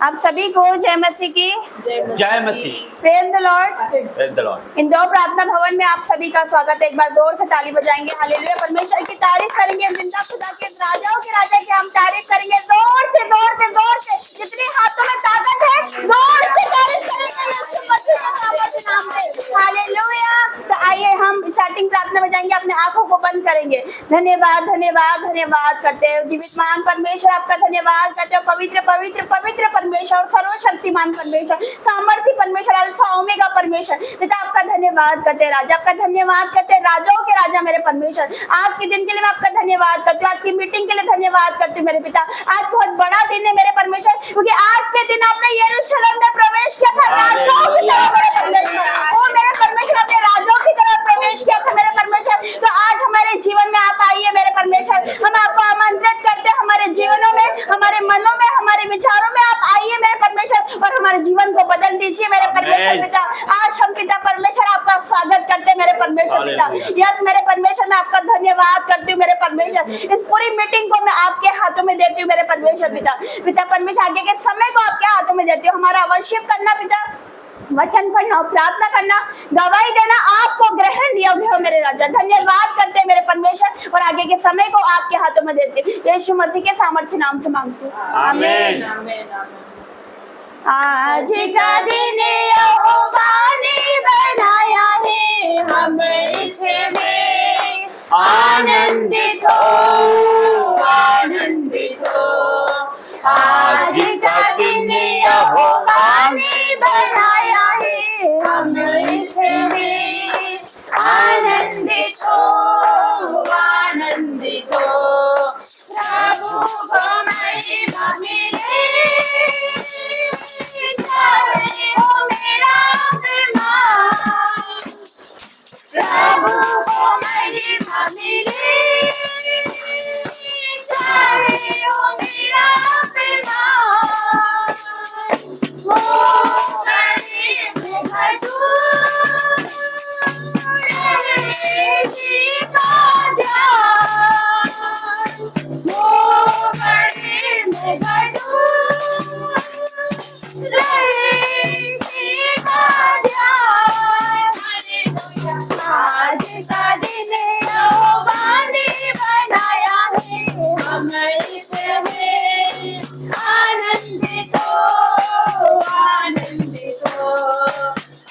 आप सभी को जय मसीह की जय मसीह। Praise the Lord. Praise the Lord. इन दो प्रार्थना भवन में आप सभी का स्वागत है। एक बार जोर से ताली बजाएंगे, हालेलुया, परमेश्वर की तारीफ करेंगे, जिंदा खुदा के राजाओं के राजा की हम तारीफ करेंगे जोर से जोर से जोर से। जितने हाथों में ताकत है जोर से तारीफ करेंगे यीशु मसीह के सामर्थ्य नाम से, हालेलुया। तो आइए हम स्टार्टिंग प्रार्थना में जाएंगे, अपने आंखों को बंद करेंगे। धन्यवाद धन्यवाद धन्यवाद करते हैं जीवित महान परमेश्वर, आपका धन्यवाद करते हो पवित्र पवित्र पवित्र परमेश्वर और सर्वशक्तिमान परमेश्वर, सामर्थ्य परमेश्वर, अल्फा ओमेगा परमेश्वर। पिता आपका धन्यवाद करते हैं, राजा आपका धन्यवाद करते हैं, राजाओं के राजा मेरे परमेश्वर। आज के दिन के लिए मैं आपका धन्यवाद करती हूँ, आज की मीटिंग के लिए धन्यवाद करती हूँ मेरे पिता। आज बहुत बड़ा दिन है मेरे परमेश्वर, क्योंकि आज के दिन आपने यरूशलेम में प्रवेश किया था राजाओं की तरह मेरे परमेश्वर। ओ मेरे परमेश्वर, आपने राजाओं की तरह प्रवेश किया था मेरे परमेश्वर। तो आज हमारे जीवन में आप आइए मेरे परमेश्वर, हम आपको आमंत्रित करते हैं हमारे जीवनों में, हमारे मनों में, हमारे विचारों में आप आइए मेरे परमेश्वर और हमारे जीवन को बदल दीजिए मेरे परमेश्वर पिता। आज हम पिता परमेश्वर आपका स्वागत करते हैं मेरे परमेश्वर पिता। यस मेरे परमेश्वर, मैं आपका धन्यवाद करती हूँ मेरे परमेश्वर। इस पूरी मीटिंग को मैं आपके हाथों में देती हूँ मेरे परमेश्वर पिता। पिता परमेश्वर, आगे के समय को आपके हाथों में देती हूँ। हमारा वर्शिप करना पिता, वचन पढ़ना, प्रार्थना करना, गवाही देना आपको ग्रहण योग्य हो मेरे राजा। धन्यवाद करते हैं मेरे परमेश्वर और आगे के समय को आपके हाथों में देते हैं यीशु मसीह के सामर्थ्य नाम से मांगती हूँ, आमीन। आज का दिन यहोवा ने बनाया है, हम इसमें आनंदित हो आनंदित हो। आज का दिन यहोवा ने बनाया है, हम इसमें आनंदित हो आनंदित हो। प्रभु को महिमा मिले, जय हो मेरा अभिमान। प्रभु को महिमा मिले, जय हो मेरा अभिमान। वो करे मैं घटूं, रहे जी का ध्यान। वो करे मैं घटूं, रहे जी का ध्यान। आज का दिन यहोवा ने बनाया है, हम इसमें आनंदित हो आनंदित हो।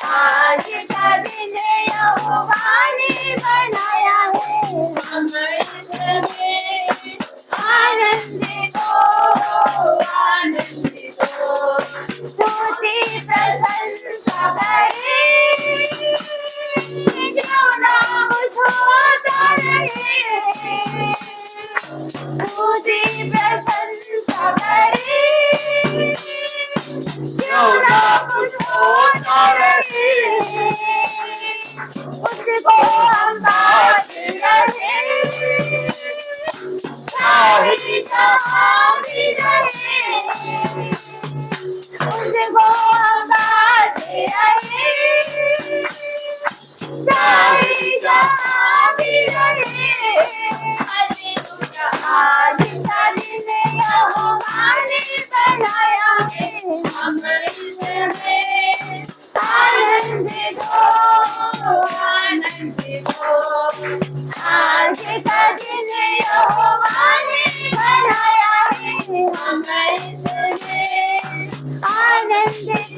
आज का दिन यहोवा ने बनाया है, हम इसमें आनंदित हो आनंदित हो। स्तुति प्रशंसा करे, जो नाम छोटा रहे। स्तुति प्रशंसा करे, जो नाम छोटा रहे। उसको हम गाते रहे, चाहे जहाँ भी रहे। उसको हम गाते रहे, चाहे जहाँ भी रहे। हालेलुया। आज का दिन यहोवा ने बनाया है, हम इसमें आनंदित हो आनंदित हो। आज का दिन यहोवा ने बनाया है, हम इसमें आनंदित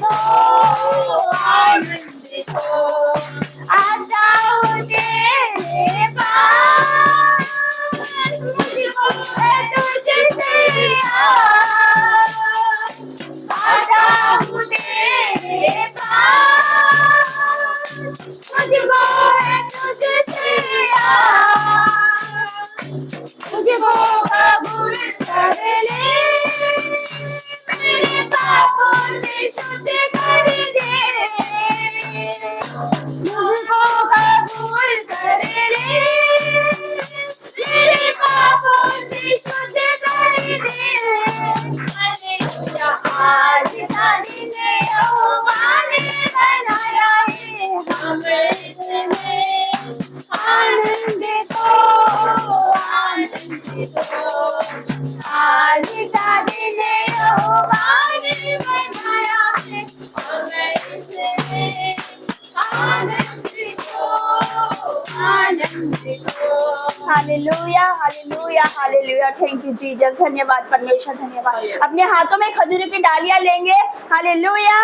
hallelujah hallelujah hallelujah. Thank you Jesus. धन्यवाद परमेश्वर, धन्यवाद। अपने हाथों में खजूर की डालियां लेंगे, हालेलुया,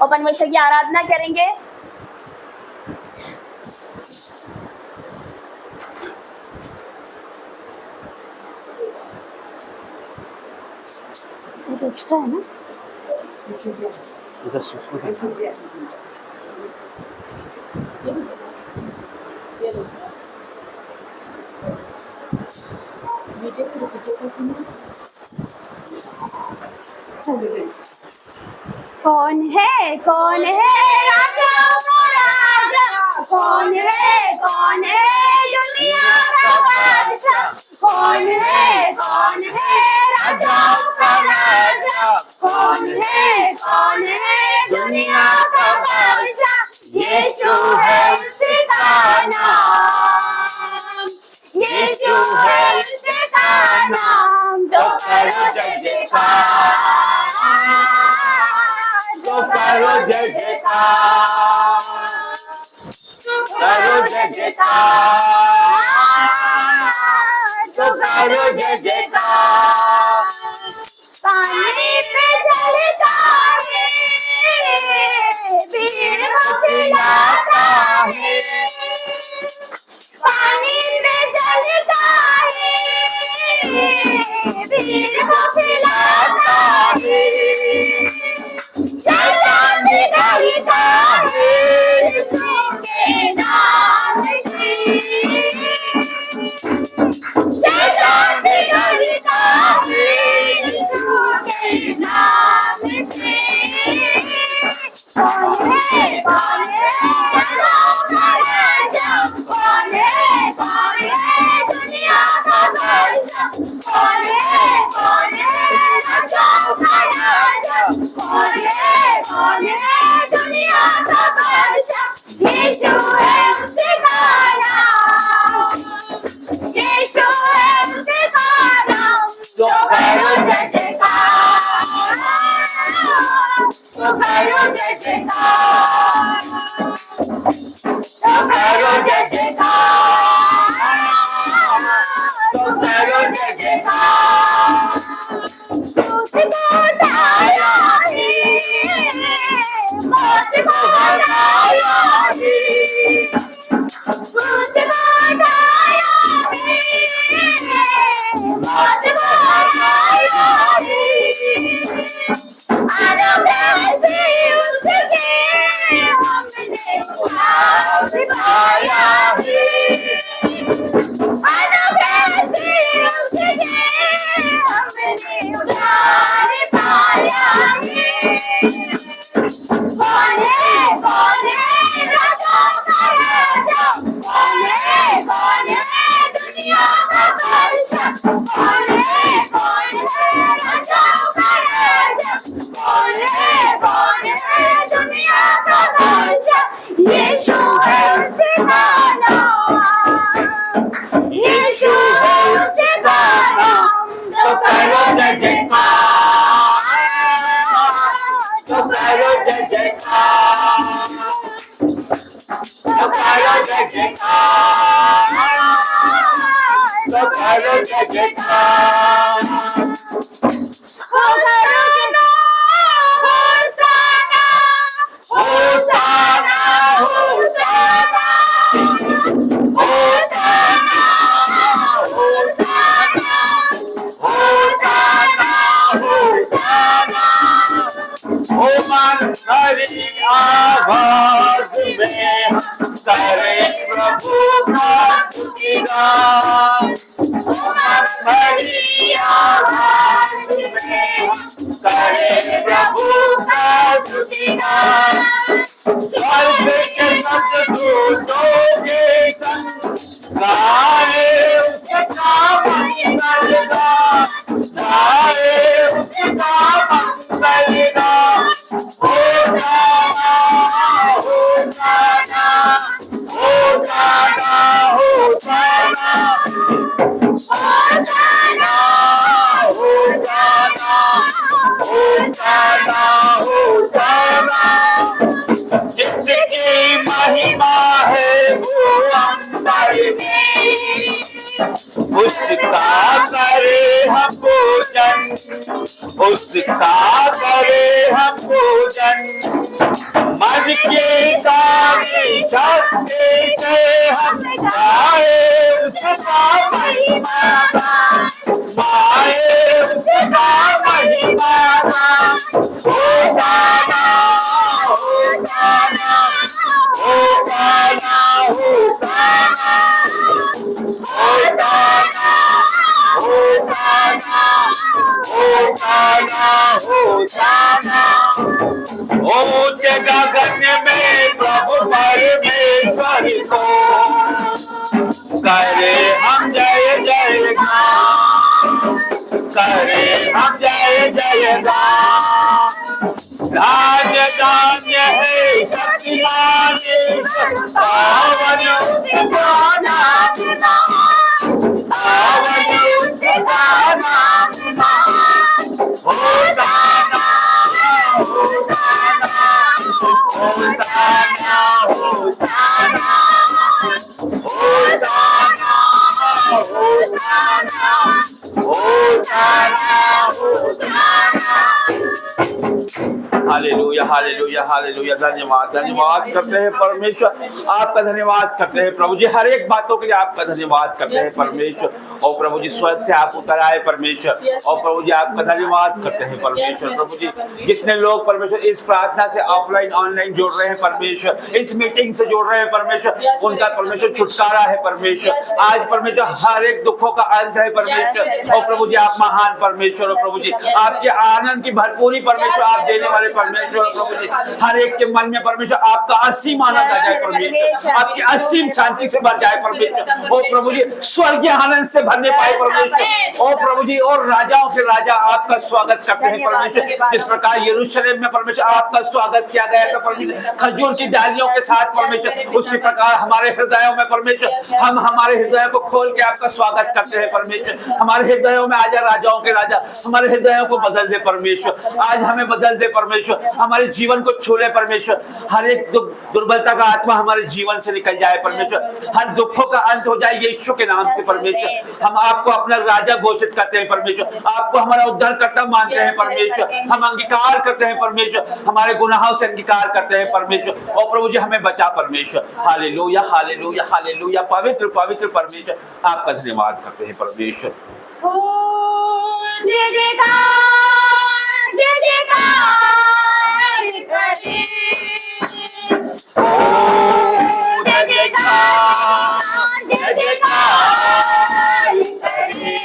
और परमेश्वर की आराधना करेंगे। एक्स्ट्रा है ना, कौन है राजा राजा, कौन है दुनिया का बादशाह, कौन है राजा राजा, कौन है दुनिया का बादशाह, यीशु है उसका नाम, यीशु है उसका नाम, तो करो जय जयकार, तो करो जय जयकार, करो जय जयकार, तो करो जय जयकार। पानी पे चलता है, भीड़ को खिलाता है, पानी पे चलता है, भीड़ को खिलाता है, शैतान से डरता है यीशु के नाम से, शैतान से डरता है यीशु के नाम से। कौन है राजा, कौन है दुनिया का बादशाह, कौन है राजा का राजा, कौन है दुनिया का बादशाह, यीशु है उसका नाम, यीशु है उसका नाम, तो करो जय जयकार, तो करो जय जयकार, तो करो जय जयकार, तो करो जय जयकार। क्रूस को उठाया है, मौत को हराया है, क्रूस को उठाया है, मौत को हराया है, आदम से उसके हमने उद्धार पाया है, आदम से उसके हमने उद्धार पाया है। कौन है राजा का राजा, कौन है दुनिया का बादशाह, कौन है राजा का राजा, कौन है दुनिया का बादशाह, यीशु है उसका नाम, यीशु है उसका नाम, तो करो जय जयकार, तो करो जय जयकार, तो करो जय जयकार, तो करो जय जयकार। होसाना hosanna hosanna, hosanna hosanna, hosanna होसाना, ओ मन भरी आवाज में करे प्रभु का स्तुतिगान, ओ मन भरी आवाज में करे प्रभु का स्तुतिगान, स्वर्ग के सप्तदूतों के संग गाए उसका मंगलगान, गाए उसका मंगलगान। होसाना hosanna hosanna hosanna, hosanna hosanna hosanna होसाना, धान्य धान्य है शक्तिमान ईश्वर, पावन उसका नाम पावन उसका नाम hosanna hosanna hosanna hosanna hosanna hosanna hosanna. Hallelujah hallelujah hallelujah. धन्यवाद धन्यवाद करते हैं परमेश्वर, आपका धन्यवाद करते हैं प्रभु जी, हर एक बातों के लिए आपका धन्यवाद करते हैं परमेश्वर। और प्रभु जी स्वर्ग से आप उतर आए परमेश्वर, और प्रभु जी आपका धन्यवाद करते हैं परमेश्वर। प्रभु जी जितने लोग परमेश्वर इस प्रार्थना से ऑफलाइन ऑनलाइन जोड़ रहे हैं परमेश्वर, इस मीटिंग से जोड़ रहे हैं परमेश्वर, उनका परमेश्वर छुटकारा है परमेश्वर। आज परमेश्वर हर एक दुखों का अंत है परमेश्वर। और प्रभु जी आप महान परमेश्वर हो प्रभु जी, आपके आनंद की भरपूरी परमेश्वर आप देने वाले परमेश्वर। प्रभु जी हर एक के मन में परमेश्वर आपका असीम आनंद आ जाए परमेश्वर, आपकी असीम शांति से भर जाए परमेश्वर। और प्रभु जी स्वर्गीय आनंद से भरने पाए परमेश्वर। और प्रभु जी और राजाओं के राजा आपका स्वागत करते हैं परमेश्वर। जिस प्रकार यरूशलेम में परमेश्वर आपका स्वागत किया गया था परमेश्वर खजूर की डालियों के साथ परमेश्वर, उसी प्रकार हमारे हृदयों में परमेश्वर हम हमारे हृदयों को खोल के आपका स्वागत करते हैं परमेश्वर। हमारे हृदयों में आजा राजाओं के राजा, हमारे हृदयों को बदल दे परमेश्वर, आज हमें बदल दे परमेश्वर, हमारे जीवन को छू ले परमेश्वर। हर एक दुर्बलता का आत्मा हमारे जीवन से निकल जाए परमेश्वर, हर दुखों का अंत हो जाए यीशु के नाम से परमेश्वर। हम आपको अपना राजा घोषित करते हैं परमेश्वर, आपको हमारा उद्धारकर्ता मानते हैं परमेश्वर। हम अंगीकार करते हैं परमेश्वर, हमारे गुनाहों से अंगीकार करते हैं परमेश्वर। और प्रभु जी हमें बचा परमेश्वर। Hallelujah hallelujah hallelujah. पवित्र पवित्र परमेश्वर आपका धन्यवाद करते हैं परमेश्वर। जय जयकार जय जयकार करे, जय जयकार जय जयकार करे,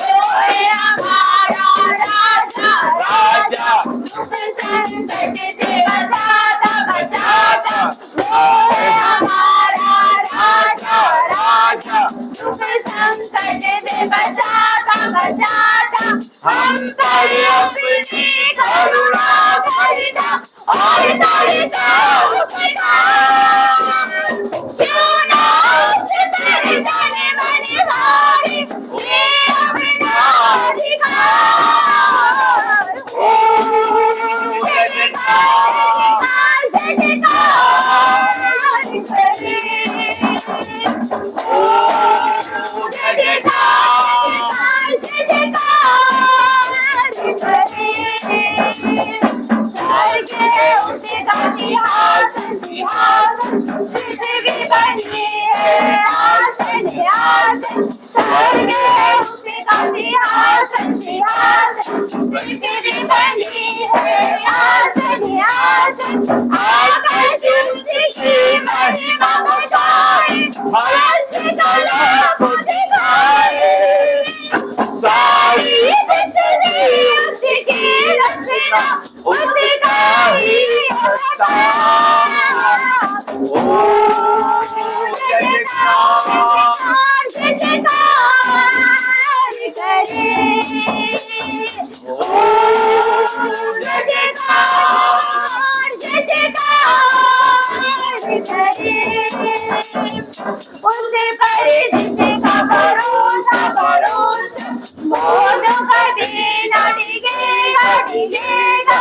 ओए हमारा राजा राजा दुख संकट से बचाता बचाता, ओए हमारा राजा राजा दुख संकट से बचाता बचाता, हम पर अपनी करुणा करता और करता उसका, क्यों ना उस पर तने मन भारी ये अपना अधिकार। जय जयकार जय जयकार करे, जय जयकार जय जयकार करे, स्वर्ग उसका सिंहासन सिंहासन, पृथ्वी बनी है आसन आसन, स्वर्ग उसका सिंहासन सिंहासन, पृथ्वी बनी है आसन आसन, आकाश उसकी महिमा गाए, हर्ष कला खुद गाए, सारी पृथ्वी उसकी रचना उसका ही होता। ओ जय जयकार जय जयकार करे, ओ जय जयकार जय जयकार करे, उसे पर जिसका भरोसा भरोसा वो तो कभी ना डिगेगा डिगेगा,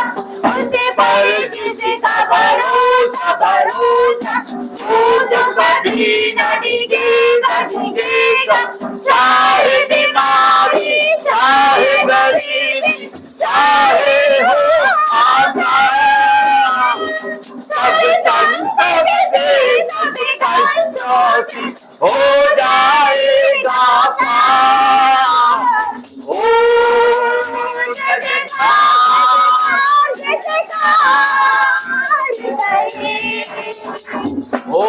उसे पर जिसका भरोसा भरोसा वो तो कभी ना डिगेगा डिगेगा, चाहे बीमारी चाहे गरीबी चाहे हो आजाद, सब संकट से सब कष्टों से हो जाएगा पार। ओ जय जयकार जय जयकार करे, ओ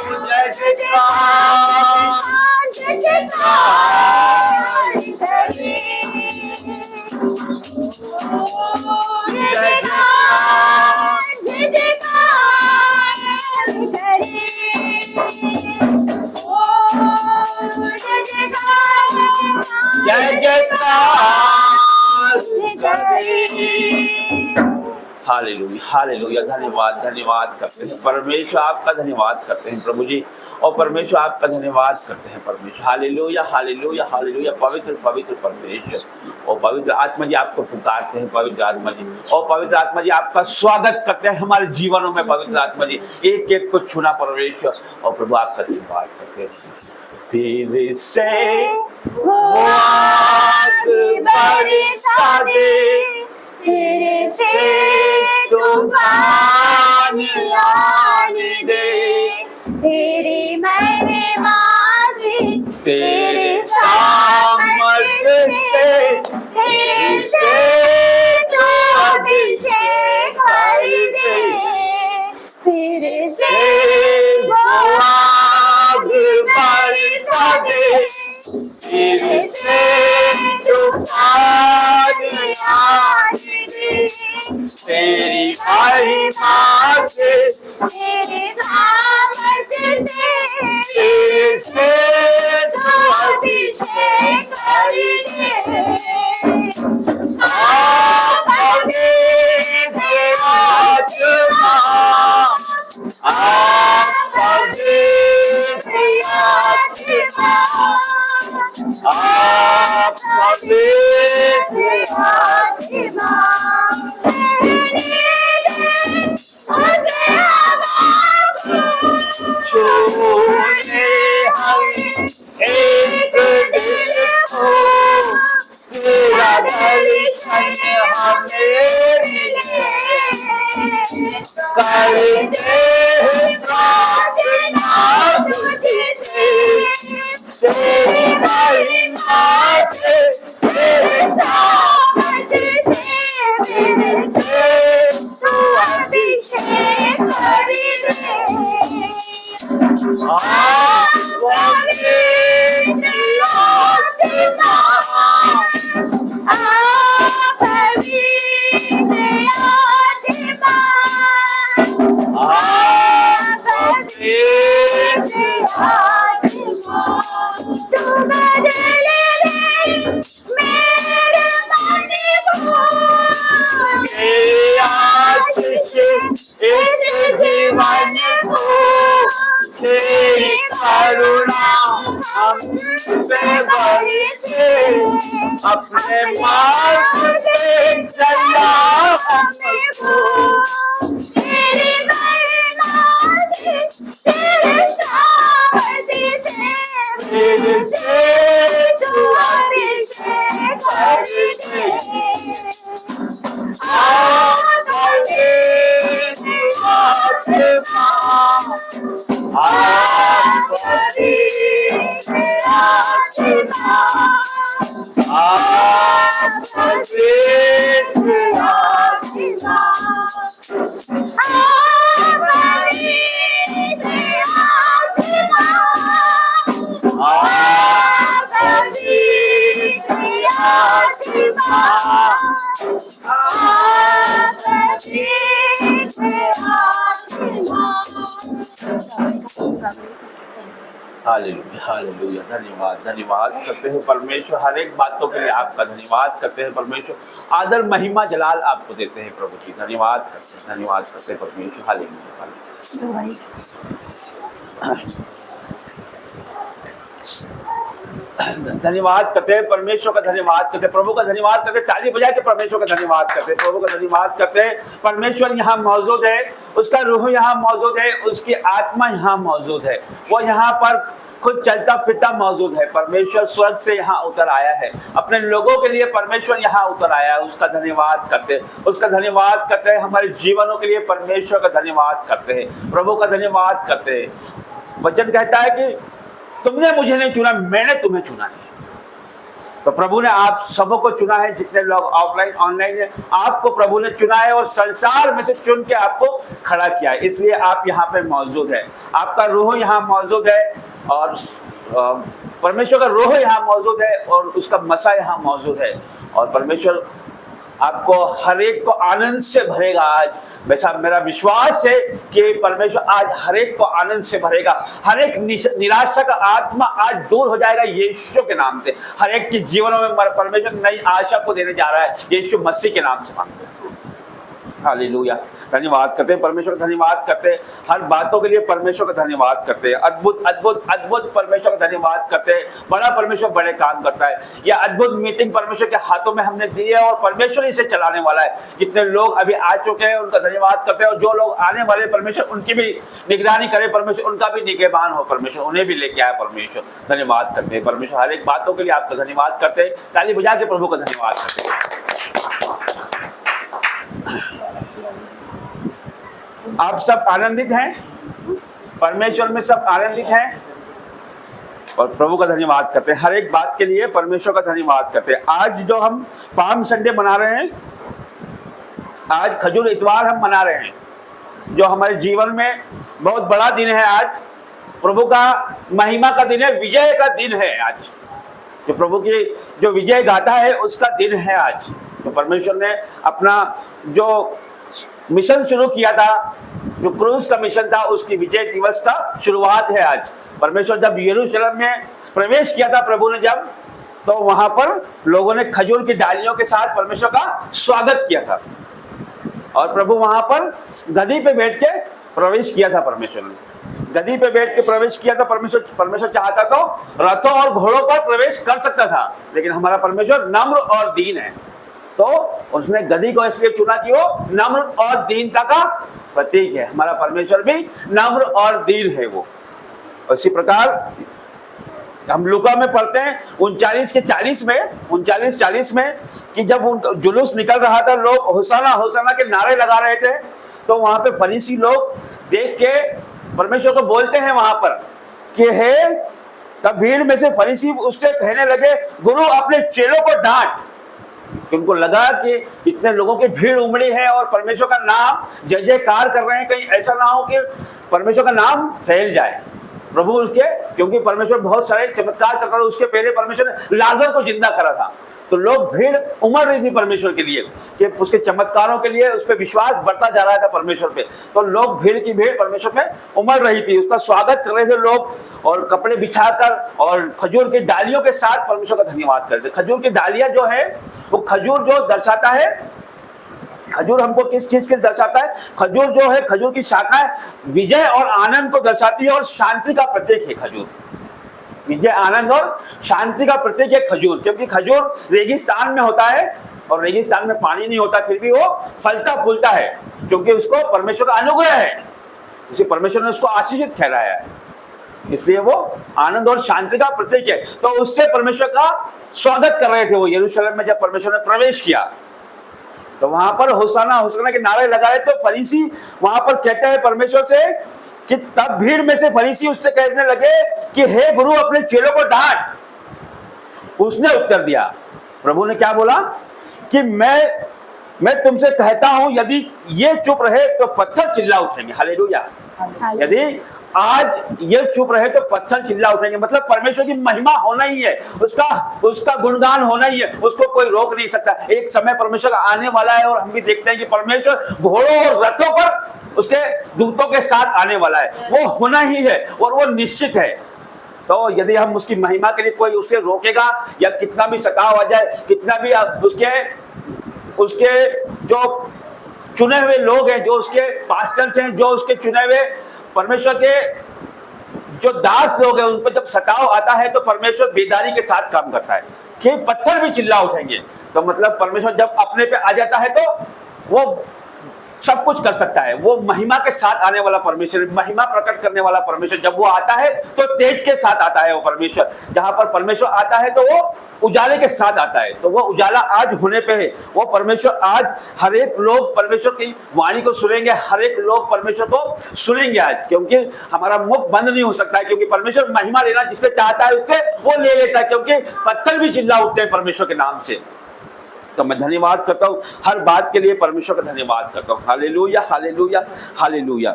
जय जयकार जय जयकार करे, ओ जय जयकार जय जयकार करे, ओ जय जयकार जय जयकार करे। Hallelujah hallelujah. धन्यवाद धन्यवाद करते हैं परमेश्वर, आपका धन्यवाद करते हैं प्रभु जी। और परमेश्वर आपका धन्यवाद करते हैं परमेश्वर। Hallelujah hallelujah hallelujah. पवित्र पवित्र परमेश्वर और पवित्र आत्मा जी आपको पुकारते हैं पवित्र आत्मा जी। और पवित्र आत्मा जी आपका स्वागत करते हैं हमारे जीवनों में पवित्र आत्मा जी। एक एक को छूना परमेश्वर और प्रभु आपका धन्यवाद करते हैं। फिर से वो आग बरसा दे, फिर से तूफान आने दे, तेरी महिमा से, तेरे सामर्थ्य से, फिर से तू अभिषेक कर दे, फिर से वो आग बरसा दे, फिर से तूफान आने दे, तेरी महिमा से, तेरे सामर्थ्य से, फिर से तू अभिषेक कर दे। अपने मार्ग से चला हमको, तेरी महिमा से, तेरे सामर्थ्य से, फिर से तू अभिषेक कर दे। Hallelujah hallelujah. धन्यवाद धन्यवाद करते हैं परमेश्वर, हर एक बातों के लिए आपका धन्यवाद करते हैं परमेश्वर। आदर महिमा जलाल आपको देते हैं प्रभु जी। धन्यवाद करते हैं परमेश्वर। हालेलुया धन्यवाद करते हैं परमेश्वर का, धन्यवाद करते हैं प्रभु का, धन्यवाद करते हैं। ताली बजा के परमेश्वर का धन्यवाद करते हैं, प्रभु का धन्यवाद करते हैं। परमेश्वर यहाँ मौजूद है, उसका रूह यहाँ मौजूद है, उसकी आत्मा यहाँ मौजूद है, वो यहाँ पर खुद चलता फिरता मौजूद है। परमेश्वर स्वर्ग से यहाँ उतर आया है, अपने लोगों के लिए परमेश्वर यहाँ उतर आया है। उसका धन्यवाद करते हैं, उसका धन्यवाद करते हैं। हमारे जीवनों के लिए परमेश्वर का धन्यवाद करते हैं, प्रभु का धन्यवाद करते हैं। वचन कहता है कि तुमने मुझे नहीं चुना, मैंने तुम्हें चुना है। तो प्रभु ने आप सबों को चुना है, जितने लोग ऑफलाइन ऑनलाइन है, आपको प्रभु ने चुना है और संसार में से चुन के आपको खड़ा किया है। इसलिए आप यहाँ पे मौजूद है, आपका रूह यहाँ मौजूद है और परमेश्वर का रूह यहाँ मौजूद है और उसका मसा यहाँ मौजूद है। और परमेश्वर आपको हर एक को आनंद से भरेगा आज। वैसा मेरा विश्वास है कि परमेश्वर आज हर एक को आनंद से भरेगा। हर एक निराशा का आत्मा आज दूर हो जाएगा यीशु के नाम से। हर एक के जीवनों में परमेश्वर नई आशा को देने जा रहा है, यीशु मसीह के नाम से मांगते हैं। हालेलुया। धन्यवाद करते हैं परमेश्वर का, धन्यवाद करते हैं हर बातों के लिए परमेश्वर का धन्यवाद करते हैं। अद्भुत अद्भुत अद्भुत परमेश्वर का धन्यवाद करते हैं। बड़ा परमेश्वर बड़े काम करता है। यह अद्भुत मीटिंग परमेश्वर के हाथों में हमने दी है और परमेश्वर इसे चलाने वाला है। जितने लोग अभी आ चुके हैं उनका धन्यवाद करते हैं और जो लोग आने वाले परमेश्वर उनकी भी निगरानी करे परमेश्वर, उनका भी निगहबान हो परमेश्वर, उन्हें भी लेके आए परमेश्वर। धन्यवाद करते हैं परमेश्वर, हर एक बातों के लिए आपका धन्यवाद करते हैं। ताली बजा के प्रभु का धन्यवाद करते हैं। आप सब आनंदित हैं, परमेश्वर में सब आनंदित हैं और प्रभु का धन्यवाद करते हैं। हर एक बात के लिए परमेश्वर का धन्यवाद करते हैं। आज जो हम पाम संडे मना रहे हैं, आज खजूर इतवार हम मना रहे हैं, जो हमारे जीवन में बहुत बड़ा दिन है। आज प्रभु का महिमा का दिन है, विजय का दिन है। आज जो प्रभु की जो विजय गाथा है उसका दिन है आज। तो परमेश्वर ने अपना जो मिशन शुरू किया था, जो क्रूस का मिशन था, उसकी विजय दिवस का शुरुआत है आज। परमेश्वर जब यरूशलेम में प्रवेश किया था प्रभु ने जब, तो वहां पर लोगों ने खजूर की डालियों के साथ परमेश्वर का स्वागत किया था और प्रभु वहां पर गद्दी पे बैठ के प्रवेश किया था। परमेश्वर ने गद्दी पे बैठ के प्रवेश किया था। परमेश्वर चाहता तो रथों और घोड़ों पर प्रवेश कर सकता था, लेकिन हमारा परमेश्वर नम्र और दीन है, तो उसने गद्दी को इसलिए चुना कि वो नम्र और दीनता का प्रतीक है। हमारा परमेश्वर भी नम्र और दीन है वो। इसी प्रकार हम लूका में पढ़ते हैं 39:40 में कि जब उनका जुलूस निकल रहा था, लोग होसाना होसाना के नारे लगा रहे थे, तो वहां पे फरीसी लोग देख के परमेश्वर को बोलते हैं वहां पर कि हे, तब भीड़ में से फरीसी उससे कहने लगे, गुरु अपने चेलों को डांट। कि उनको लगा कि इतने लोगों की भीड़ उमड़ी है और परमेश्वर का नाम जय जयकार कर रहे हैं, कहीं ऐसा ना हो कि परमेश्वर का नाम फैल जाए। प्रभु उसके, क्योंकि परमेश्वर बहुत सारे चमत्कार करता था, उसके पहले परमेश्वर ने लाजर को जिंदा करा था, तो लोग भीड़ उमड़ रही थी परमेश्वर के लिए कि उसके चमत्कारों के लिए उस पर विश्वास बढ़ता जा रहा था परमेश्वर पे। तो लोग भीड़ की भीड़ परमेश्वर में उमड़ रही थी, उसका स्वागत कर रहे थे लोग और कपड़े बिछाकर और खजूर की डालियों के साथ परमेश्वर का धन्यवाद करते। खजूर की डालियां जो है वो खजूर जो दर्शाता है, खजूर हमको किस चीज के दर्शाता है? खजूर जो है, खजूर की शाखा विजय और आनंद को दर्शाती है और शांति का प्रतीक है खजूर। विजय, आनंद और शांति का प्रतीक है खजूर, क्योंकि खजूर रेगिस्तान में होता है और रेगिस्तान में पानी नहीं होता, फिर भी वो फलता फूलता है क्योंकि उसको परमेश्वर का अनुग्रह है, इसे परमेश्वर ने उसको आशीषित ठहराया है, इसलिए वो आनंद और शांति का प्रतीक है। तो उससे परमेश्वर का स्वागत कर रहे थे वो यरूशलेम में। जब परमेश्वर ने प्रवेश किया तो वहां पर होसाना होसाना के नारे लगाए, तो फरीसी वहां पर कहते हैं परमेश्वर से कि तब भीड़ में से फरीसी उससे कहने लगे कि हे गुरु अपने चेलों को डांट। उसने उत्तर दिया, प्रभु ने क्या बोला कि मैं तुमसे कहता हूं यदि ये चुप रहे तो पत्थर चिल्ला उठेंगे। हालेलुया। यदि आज ये चुप रहे तो पत्थर चिल्ला उठेंगे। मतलब परमेश्वर की महिमा होना ही है, उसका गुणगान होना ही है, उसको कोई रोक नहीं सकता। एक समय परमेश्वर आने वाला है और हम भी देखते हैं कि परमेश्वर घोड़ों और रथों पर उसके दूतों के साथ आने वाला है, वो होना ही है और वो निश्चित है। तो यदि हम उसकी महिमा के लिए कोई उसे रोकेगा या कितना भी सताव आ जाए, कितना भी उसके जो चुने हुए लोग हैं, जो उसके पास्टर्स हैं, जो उसके चुने हुए परमेश्वर के जो दास लोग हैं, उन पर जब सताव आता है तो परमेश्वर बेदारी के साथ काम करता है कि पत्थर भी चिल्ला उठेंगे। तो मतलब परमेश्वर जब अपने पे आ जाता है तो वो सब कुछ कर सकता है। वो महिमा के साथ आने वाला परमेश्वर, महिमा प्रकट करने वाला परमेश्वर, जब वो आता है तो तेज के साथ आता है वो परमेश्वर। जहां पर परमेश्वर आता है तो वो उजाले के साथ आता है। तो वो उजाला आज होने पे है। वो परमेश्वर आज हर एक लोग परमेश्वर की वाणी को सुनेंगे, हर एक लोग परमेश्वर को सुनेंगे आज, क्योंकि हमारा मुख बंद नहीं हो सकता है, क्योंकि परमेश्वर महिमा लेना जिससे चाहता है उससे वो ले लेता है, क्योंकि पत्थर भी चिल्ला उठते हैं परमेश्वर के नाम से। तो मैं धन्यवाद करता हूँ, हर बात के लिए परमेश्वर का धन्यवाद करता हूँ। Hallelujah, hallelujah, hallelujah.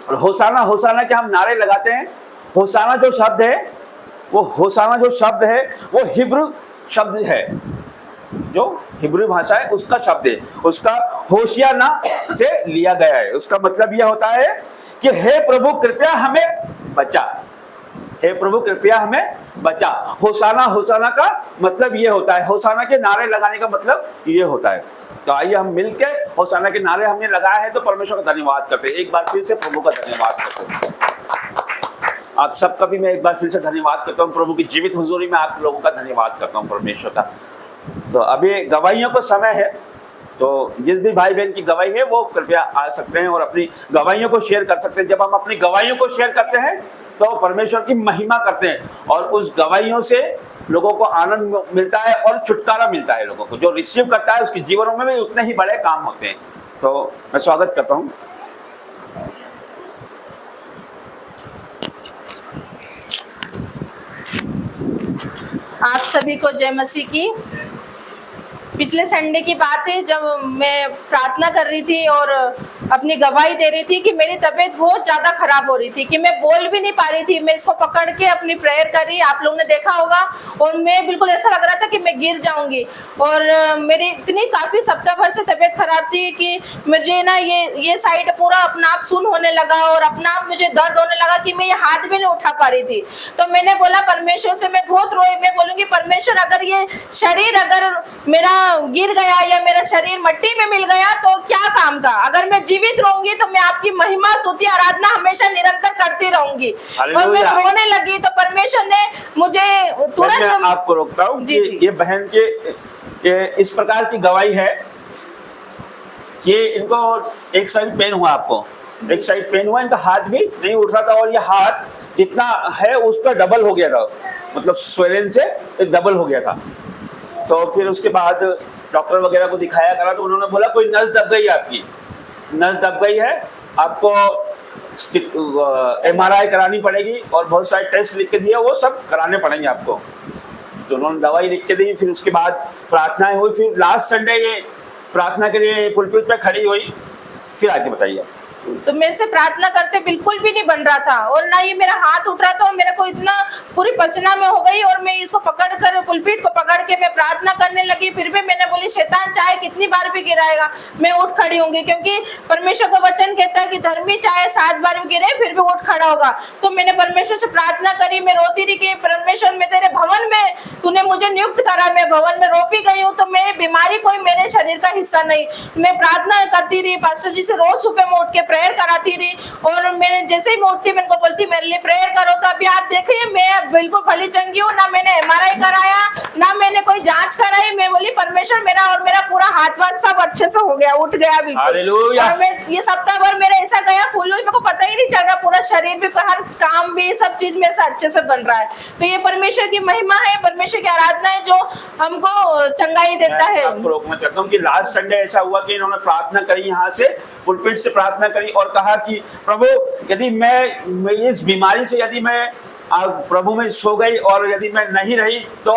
और होसाना होसाना के हम नारे लगाते हैं। होसाना जो शब्द है, वो होसाना जो शब्द है वो हिब्रू शब्द है, जो हिब्रू भाषा है उसका शब्द है, उसका होशियाना से लिया गया है। उसका मतलब यह होता है कि हे प्रभु कृपया हमें बचा। हे प्रभु कृपया हमें बचा। होसाना, होसाना का मतलब ये होता है, होसाना के नारे लगाने का मतलब ये होता है। तो आइए हम मिलके होसाना के नारे हमने लगाए हैं तो परमेश्वर का धन्यवाद करते हैं। एक बार फिर से प्रभु का धन्यवाद करते हैं। आप सबका भी मैं एक बार फिर से धन्यवाद करता हूँ। प्रभु की जीवित हुजूरी में आप लोगों का धन्यवाद करता हूँ परमेश्वर का। तो अभी गवाहियों का समय है, तो जिस भी भाई बहन की गवाही है वो कृपया आ सकते हैं और अपनी गवाहियों को शेयर कर सकते हैं। जब हम अपनी गवाहियों को शेयर करते हैं तो परमेश्वर की महिमा करते हैं और उस गवाहियों से लोगों को आनंद मिलता है और छुटकारा मिलता है। लोगों को जो रिसीव करता है उसके जीवनों में भी उतने ही बड़े काम होते हैं। तो मैं स्वागत करता हूँ। आप सभी को जय मसीह की। पिछले संडे की बात है जब मैं प्रार्थना कर रही थी और अपनी गवाही दे रही थी कि मेरी तबीयत बहुत ज़्यादा खराब हो रही थी कि मैं बोल भी नहीं पा रही थी। मैं इसको पकड़ के अपनी प्रेयर करी, आप लोगों ने देखा होगा, और मैं बिल्कुल ऐसा लग रहा था कि मैं गिर जाऊंगी। और मेरी इतनी काफ़ी सप्ताह भर से तबीयत खराब थी कि मुझे ना ये साइड पूरा अपना आप सुन होने लगा और अपना आप मुझे दर्द होने लगा कि मैं ये हाथ भी नहीं उठा पा रही थी। तो मैंने बोला परमेश्वर से, मैं बहुत रोई, मैं बोलूँगी परमेश्वर अगर ये शरीर अगर मेरा गिर गया या मेरा शरीर मिट्टी में मिल गया तो क्या काम का, अगर मैं जीवित रहूंगी तो मैं आपकी महिमा स्तुति आराधना हमेशा निरंतर करती रहूंगी। और मैं रोने लगी तो परमेश्वर ने मुझे तुरंत। आपको रोकता हूँ कि ये बहन के इस प्रकार की गवाही है कि इनको एक साइड पेन हुआ, आपको एक साइड पेन हुआ, इनका हाथ भी नहीं उठ रहा था और ये हाथ जितना है उसका डबल हो गया था, मतलब स्वेलन से डबल हो गया था। तो फिर उसके बाद डॉक्टर वगैरह को दिखाया करा तो उन्होंने बोला कोई नस दब गई, आपकी नस दब गई है, आपको MRI करानी पड़ेगी और बहुत सारे टेस्ट लिख के दिए, वो सब कराने पड़ेंगे आपको। तो उन्होंने दवाई लिख के दी। फिर उसके बाद प्रार्थनाएं हुई। फिर लास्ट संडे ये प्रार्थना के लिए पुलपिट पे खड़ी हुई। फिर आगे बताइए। तो मेरे से प्रार्थना करते बिल्कुल भी नहीं बन रहा था और ना ये मेरा हाथ उठ रहा था और मेरे को इतना पूरी पसीना में हो गई और मैं इसको पकड़ कर पुलपिट को पकड़ के मैं प्रार्थना करने लगी। फिर भी मैंने बोली शैतान चाहे कितनी बार भी गिराएगा मैं उठ खड़ी होंगी, क्योंकि परमेश्वर का वचन कहता है कि धर्मी चाहे 7 बार भी गिरे फिर भी उठ खड़ा होगा। तो मैंने परमेश्वर से प्रार्थना करी, मैं रोती रही कि परमेश्वर मैं तेरे भवन में तूने मुझे नियुक्त करा, मैं भवन में रोपी गई हूँ, तो मेरी बीमारी कोई मेरे शरीर का हिस्सा नहीं। मैं प्रार्थना करती रही, पास्टर जी से रोज सुबह में उठ के प्रेयर कराती रही और मैंने जैसे ही मैं उठती मैं उनको बोलती मेरे लिए प्रेयर करो। तो अभी आप देखिए मैं बिल्कुल भली चंगी हूँ, ना मैंने MRI कराया ना मैंने कोई जांच कराई। मैं बोली परमेश्वर मेरा और मेरा पूरा हाथ वाथ सब अच्छे से हो गया, उठ गया बिल्कुल। और मैं ये सप्ताह भर मेरा ऐसा गया फुल, मेरे को पता ही नहीं चल रहा, पूरा शरीर भी हर काम भी सब चीज में से अच्छे से बन रहा है। तो ये परमेश्वर की महिमा है, परमेश्वर की आराधना है जो हमको चंगाई देता है। आपको रोकना चाहता हूँ कि लास्ट संडे ऐसा हुआ कि इन्होंने प्रार्थना करी, यहाँ से पुलपिट से प्रार्थना करी और कहा कि प्रभु यदि मैं इस बीमारी से यदि मैं प्रभु में सो गई और यदि मैं नहीं रही तो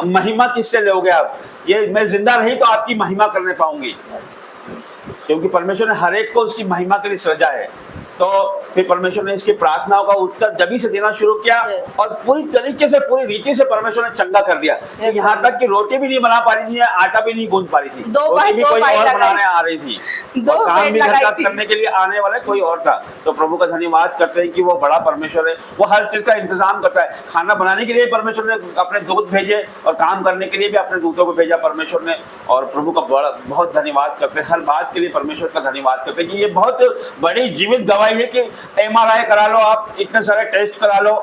महिमा किससे लोगे आप, ये मैं जिंदा रही तो आपकी महिमा करने पाऊंगी, क्योंकि परमेश्वर ने हर एक को उसकी महिमा के लिए सृजा है। तो फिर परमेश्वर ने इसकी प्रार्थनाओं का उत्तर जभी से देना शुरू किया और पूरी तरीके से पूरी रीति से परमेश्वर ने चंगा कर दिया। यहाँ तक कि रोटी भी नहीं बना पा रही थी, आटा भी नहीं गूंद पा रही थी, रोटी भी कोई और बनाने आ रही थी और काम भी घर का करने के लिए आने वाला कोई और था। तो प्रभु का धन्यवाद करते हैं कि वो बड़ा परमेश्वर है, वो हर चीज का इंतजाम करता है। खाना बनाने के लिए परमेश्वर ने अपने दूत भेजे और काम करने के लिए भी अपने दूतों को भेजा परमेश्वर ने। और प्रभु का बहुत धन्यवाद करते हैं, हर बात के लिए परमेश्वर का धन्यवाद करते हैं कि ये बहुत बड़ी जीवित गवाही है कि MRI करा लो, आप इतने सारे टेस्ट करा लो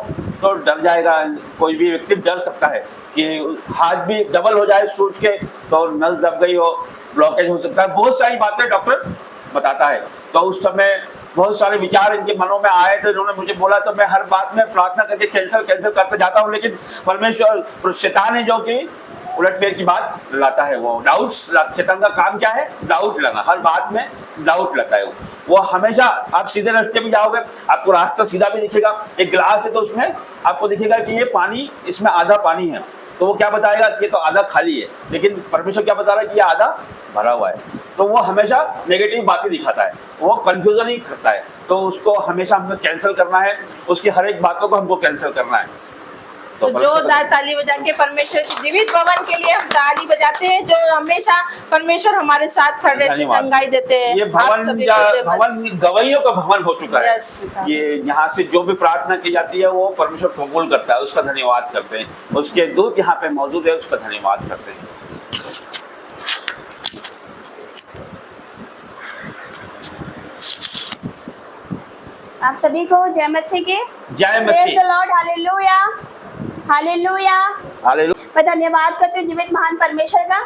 तो डर जाएगा, कोई भी व्यक्ति डर सकता है कि हाथ भी डबल हो जाए सूज के तो नस दब गई हो, ब्लॉकेज हो सकता है, बहुत सारी बातें डॉक्टर बताता है। तो उस समय बहुत सारे विचार इनके मनों में आए थे, इन्होंने मुझे बोला तो मैं हर बात में प्रार्थना करके कैंसिल करते जाता हूँ, लेकिन परमेश्वर शैतान है जो कि उलटफेर की बात लाता है, वो डाउट्स, शैतान का काम क्या है, डाउट लाना, हर बात में डाउट लाता है वो हमेशा। आप सीधे रास्ते में जाओगे आपको रास्ता सीधा भी दिखेगा, एक गिलास है तो उसमें आपको दिखेगा कि ये पानी, इसमें आधा पानी है, तो वो क्या बताएगा कि ये तो आधा खाली है, लेकिन परमेश्वर क्या बता रहा है कि ये आधा भरा हुआ है। तो वो हमेशा नेगेटिव बातें दिखाता है, वो कंफ्यूजन ही करता है, तो उसको हमेशा हमको कैंसिल करना है, उसकी हर एक बातों को हमको कैंसिल करना है। तो जोरदार ताली बजा के परमेश्वर की जीवित भवन के लिए हम ताली बजाते हैं, जो हमेशा परमेश्वर हमारे साथ खड़े रहते, चंगाई देते हैं। ये भवन गवाहियों का भवन हो चुका है। ये यहाँ से जो भी प्रार्थना की जाती है वो परमेश्वर कबूल करता है, उसका धन्यवाद करते हैं। उसके दूत यहाँ पे मौजूद है, उसका धन्यवाद करते हैं। आप सभी को जय मसीह की जय मसीह। Praise the Lord, hallelujah hallelujah hallelujah. मैं धन्यवाद करती हूँ जीवित महान परमेश्वर का।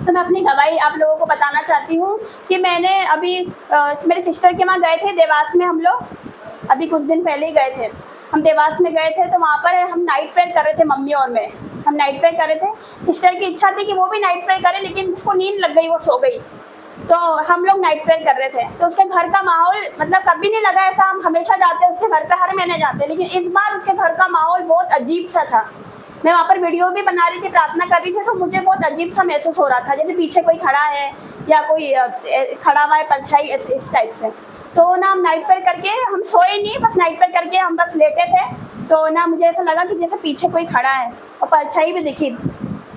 तो मैं अपनी गवाही आप लोगों को बताना चाहती हूँ कि मैंने अभी मेरी सिस्टर के वहाँ गए थे देवास में। हम लोग अभी कुछ दिन पहले ही गए थे, हम देवास में गए थे। तो वहाँ पर हम नाइट प्रेयर कर रहे थे, मम्मी और मैं, हम नाइट प्रेयर कर रहे थे। सिस्टर की इच्छा थी कि वो भी नाइट प्रेयर करे, लेकिन उसको नींद लग गई, वो सो गई। तो हम लोग नाइट प्रेयर कर रहे थे। तो उसके घर का माहौल मतलब कभी नहीं लगा ऐसा, हम हमेशा जाते हैं उसके घर पे, हर महीने जाते हैं, लेकिन इस बार उसके घर का माहौल बहुत अजीब सा था। मैं वहाँ पर वीडियो भी बना रही थी, प्रार्थना कर रही थी, तो मुझे बहुत अजीब सा महसूस हो रहा था, जैसे पीछे कोई खड़ा है या कोई खड़ा हुआ है, परछाई, इस टाइप से। तो ना हम नाइट प्रेयर करके, हम सोए नहीं, बस नाइट प्रेयर करके हम बस लेटे थे। तो ना मुझे ऐसा लगा कि जैसे पीछे कोई खड़ा है, और परछाई भी दिखी,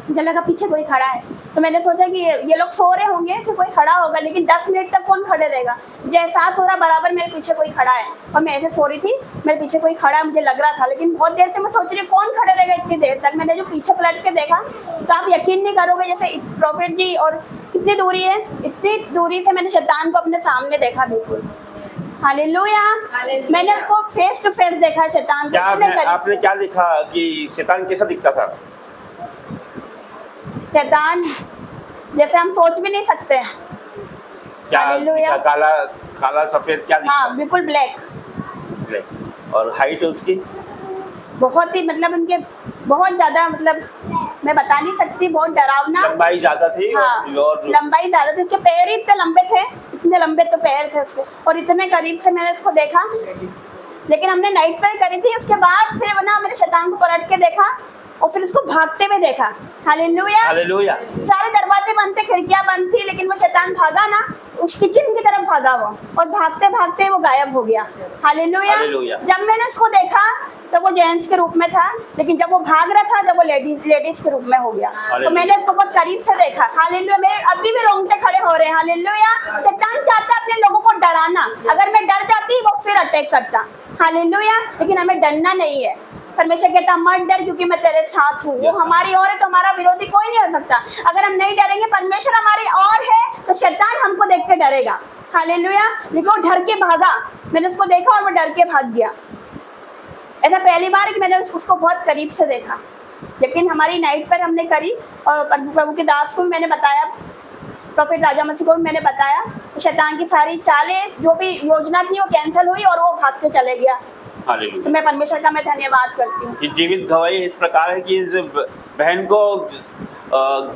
मुझे लगा पीछे कोई खड़ा है। तो मैंने सोचा कि ये लोग सो रहे होंगे कि कोई खड़ा होगा, लेकिन 10 मिनट तक कौन खड़े रहेगा। मुझे एहसास हो रहा बराबर मेरे पीछे कोई खड़ा है, और मैं ऐसे सो रही थी, मेरे पीछे कोई खड़ा है मुझे लग रहा था, लेकिन बहुत देर से मैं सोच रही हूँ कौन खड़े रहेगा इतनी देर तक। मैंने जो पीछे पलट के देखा तो आप यकीन नहीं करोगे, जैसे प्रॉफिट जी और कितनी दूरी है, इतनी दूरी से मैंने शैतान को अपने सामने देखा, बिल्कुल। हालेलुया। मैंने उसको फेस टू फेस देखा, शैतान को। आपने क्या देखा कि शैतान कैसा दिखता था? शैतान जैसे हम सोच भी नहीं सकते। क्या काला काला सफेद क्या दिखता? हाँ, बिल्कुल ब्लैक। ब्लैक। और हाइट उसकी बहुत ही मतलब उनके बहुत ज्यादा, मतलब मैं बता नहीं सकती, बहुत डरावना। लंबाई ज्यादा थी। हाँ, और लंबाई ज्यादा थी, उसके पैर ही इतने लंबे थे, इतने लंबे तो पैर थे उसके, और इतने करीब से मैंने उसको देखा। लेकिन हमने नाइट प्रेयर करी थी, उसके बाद फिर ना मैंने शैतान को पलट के देखा और फिर उसको भागते हुए देखा। Hallelujah hallelujah. सारे दरवाजे बंद थे, खिड़कियां बंद थी, लेकिन वो शैतान भागा ना, उस किचन की तरफ भागा वो, और भागते भागते वो गायब हो गया। हालेलुया। जब मैंने उसको देखा तो वो जेंट्स के रूप में था, लेकिन जब वो भाग रहा था जब वो लेडीज के रूप में हो गया। तो मैंने उसको बहुत करीब से देखा। हालेलुया। मेरे अभी भी रोंगटे खड़े हो रहे हैं। हालेलुया। शैतान चाहता है अपने लोगों को डराना। अगर मैं डर जाती वो फिर अटैक करता। हालेलुया। लेकिन हमें डरना नहीं है। परमेश्वर कहता मत डर, क्योंकि मैं तेरे साथ हूँ। वो हमारी ओर है तो हमारा विरोधी कोई नहीं हो सकता। अगर हम नहीं डरेंगे, परमेश्वर हमारी ओर है, तो शैतान हमको देख के डरेगा। हालेलुया। लेकिन वो डर के भागा। मैंने उसको देखा और वो डर के भाग गया। ऐसा पहली बार कि मैंने उसको बहुत करीब से देखा। लेकिन हमारी नाइट पर हमने करी, और प्रभु के दास को भी मैंने बताया, प्रॉफिट राजा मसीह को भी मैंने बताया। तो शैतान की सारी चालें, जो भी योजना थी, वो कैंसिल हुई और वो भाग के चले गया। तो मैं परमेश्वर का मैं धन्यवाद करती हूँ। जीवित गवाही इस प्रकार है कि इस बहन को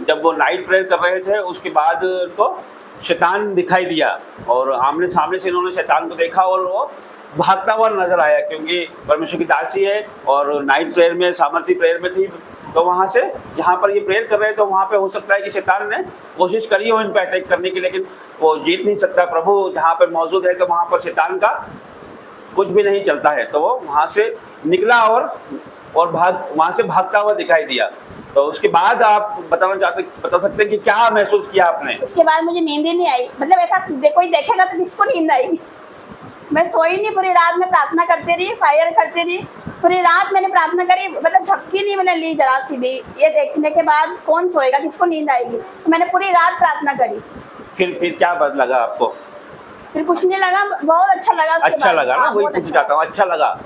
जब वो नाइट प्रेयर कर रहे थे, उसके बाद उनको शैतान दिखाई दिया, और आमने सामने से इन्होंने शैतान को देखा और वो भागता हुआ नजर आया, क्योंकि परमेश्वर की दासी है और नाइट प्रेयर में, सामर्थ्य प्रेयर में थी। तो वहाँ से जहाँ पर ये प्रेयर कर रहे थे, तो वहाँ पे हो सकता है कि शैतान ने कोशिश करी हो इन पर अटैक करने की, लेकिन वो जीत नहीं सकता। प्रभु जहाँ पर मौजूद है तो वहाँ पर शैतान का कुछ भी नहीं चलता है। तो वो वहाँ से निकला और वहाँ से भागता हुआ दिखाई दिया। तो उसके बाद आप बता सकते हैं कि क्या महसूस किया आपने? उसके बाद मुझे नींद ही नहीं आई। मतलब ऐसा कोई देखेगा तो किसको नींद आएगी। मैं सोई नहीं, पूरी रात में प्रार्थना करती रही, फायर करती रही, पूरी रात मैंने प्रार्थना करी, मतलब झपकी नहीं मैंने ली जरा सी भी। ये देखने के बाद कौन सोएगा, किसको नींद आएगी। तो मैंने पूरी रात प्रार्थना करी। फिर क्या लगा आपको? फिर कुछ नहीं लगा, बहुत अच्छा लगा। अच्छा लगा ना, वही पूछना चाहता हूँ, अच्छा लगा।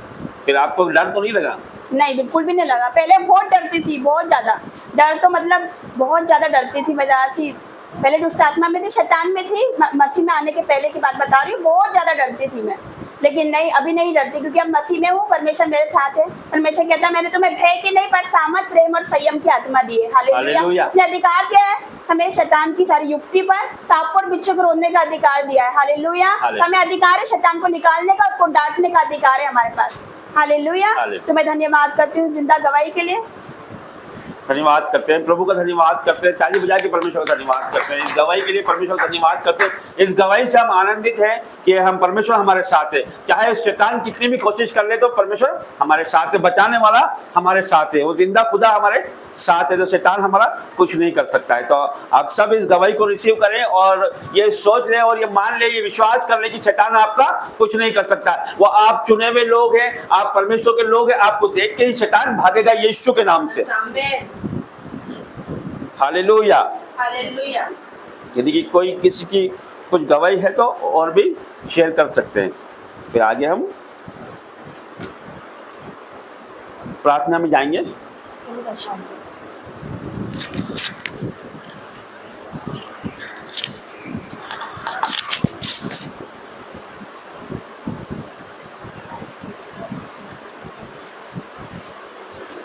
फिर आपको डर तो नहीं लगा? नहीं, बिल्कुल भी नहीं लगा। पहले बहुत डरती थी, बहुत ज्यादा डर, तो मतलब बहुत ज्यादा डरती थी मैं जरा सी। पहले दुष्ट आत्मा में थी, शैतान में थी, मसीह में आने के पहले की बात बता रही हूँ, बहुत ज्यादा डरती थी मैं। लेकिन नहीं, अभी नहीं डरती, क्योंकि अब मसीह में हूँ, परमेश्वर मेरे साथ है। परमेश्वर कहता है मैंने तुम्हें भय की नहीं पर सामर्थ, प्रेम और संयम की आत्मा दी है। हालेलुया। उसने अधिकार दिया है हमें शैतान की सारी युक्ति पर, सांप और बिच्छू को रोकने का अधिकार दिया है। हालेलुया। हमें अधिकार है शैतान को निकालने का, उसको डांटने का अधिकार है हमारे पास। हालेलुया। तो मैं धन्यवाद करती हूँ जिंदा गवाही के लिए। धन्यवाद करते हैं, प्रभु का धन्यवाद करते हैं, ताली बजा के परमेश्वर का धन्यवाद करते हैं। इस गवाही के लिए परमेश्वर का धन्यवाद करते हैं। इस गवाही से हम आनंदित हैं कि हम परमेश्वर हमारे साथ है। चाहे शैतान कितनी भी कोशिश कर ले तो परमेश्वर हमारे साथ है, बचाने वाला हमारे साथ है, वो जिंदा खुदा हमारे साथ है, तो शैतान हमारा कुछ नहीं कर सकता है। तो आप सब इस गवाही को रिसीव करें और ये सोच लें और ये मान लें, ये विश्वास कर लें कि शैतान आपका कुछ नहीं कर सकता। वो आप चुने हुए लोग हैं, आप परमेश्वर के लोग हैं, आपको देख के ही शैतान भागेगा यीशु के नाम से। Hallelujah, hallelujah. यदि कि कोई किसी की कुछ गवाही है तो और भी शेयर कर सकते हैं। फिर आगे हम प्रार्थना में जाएंगे।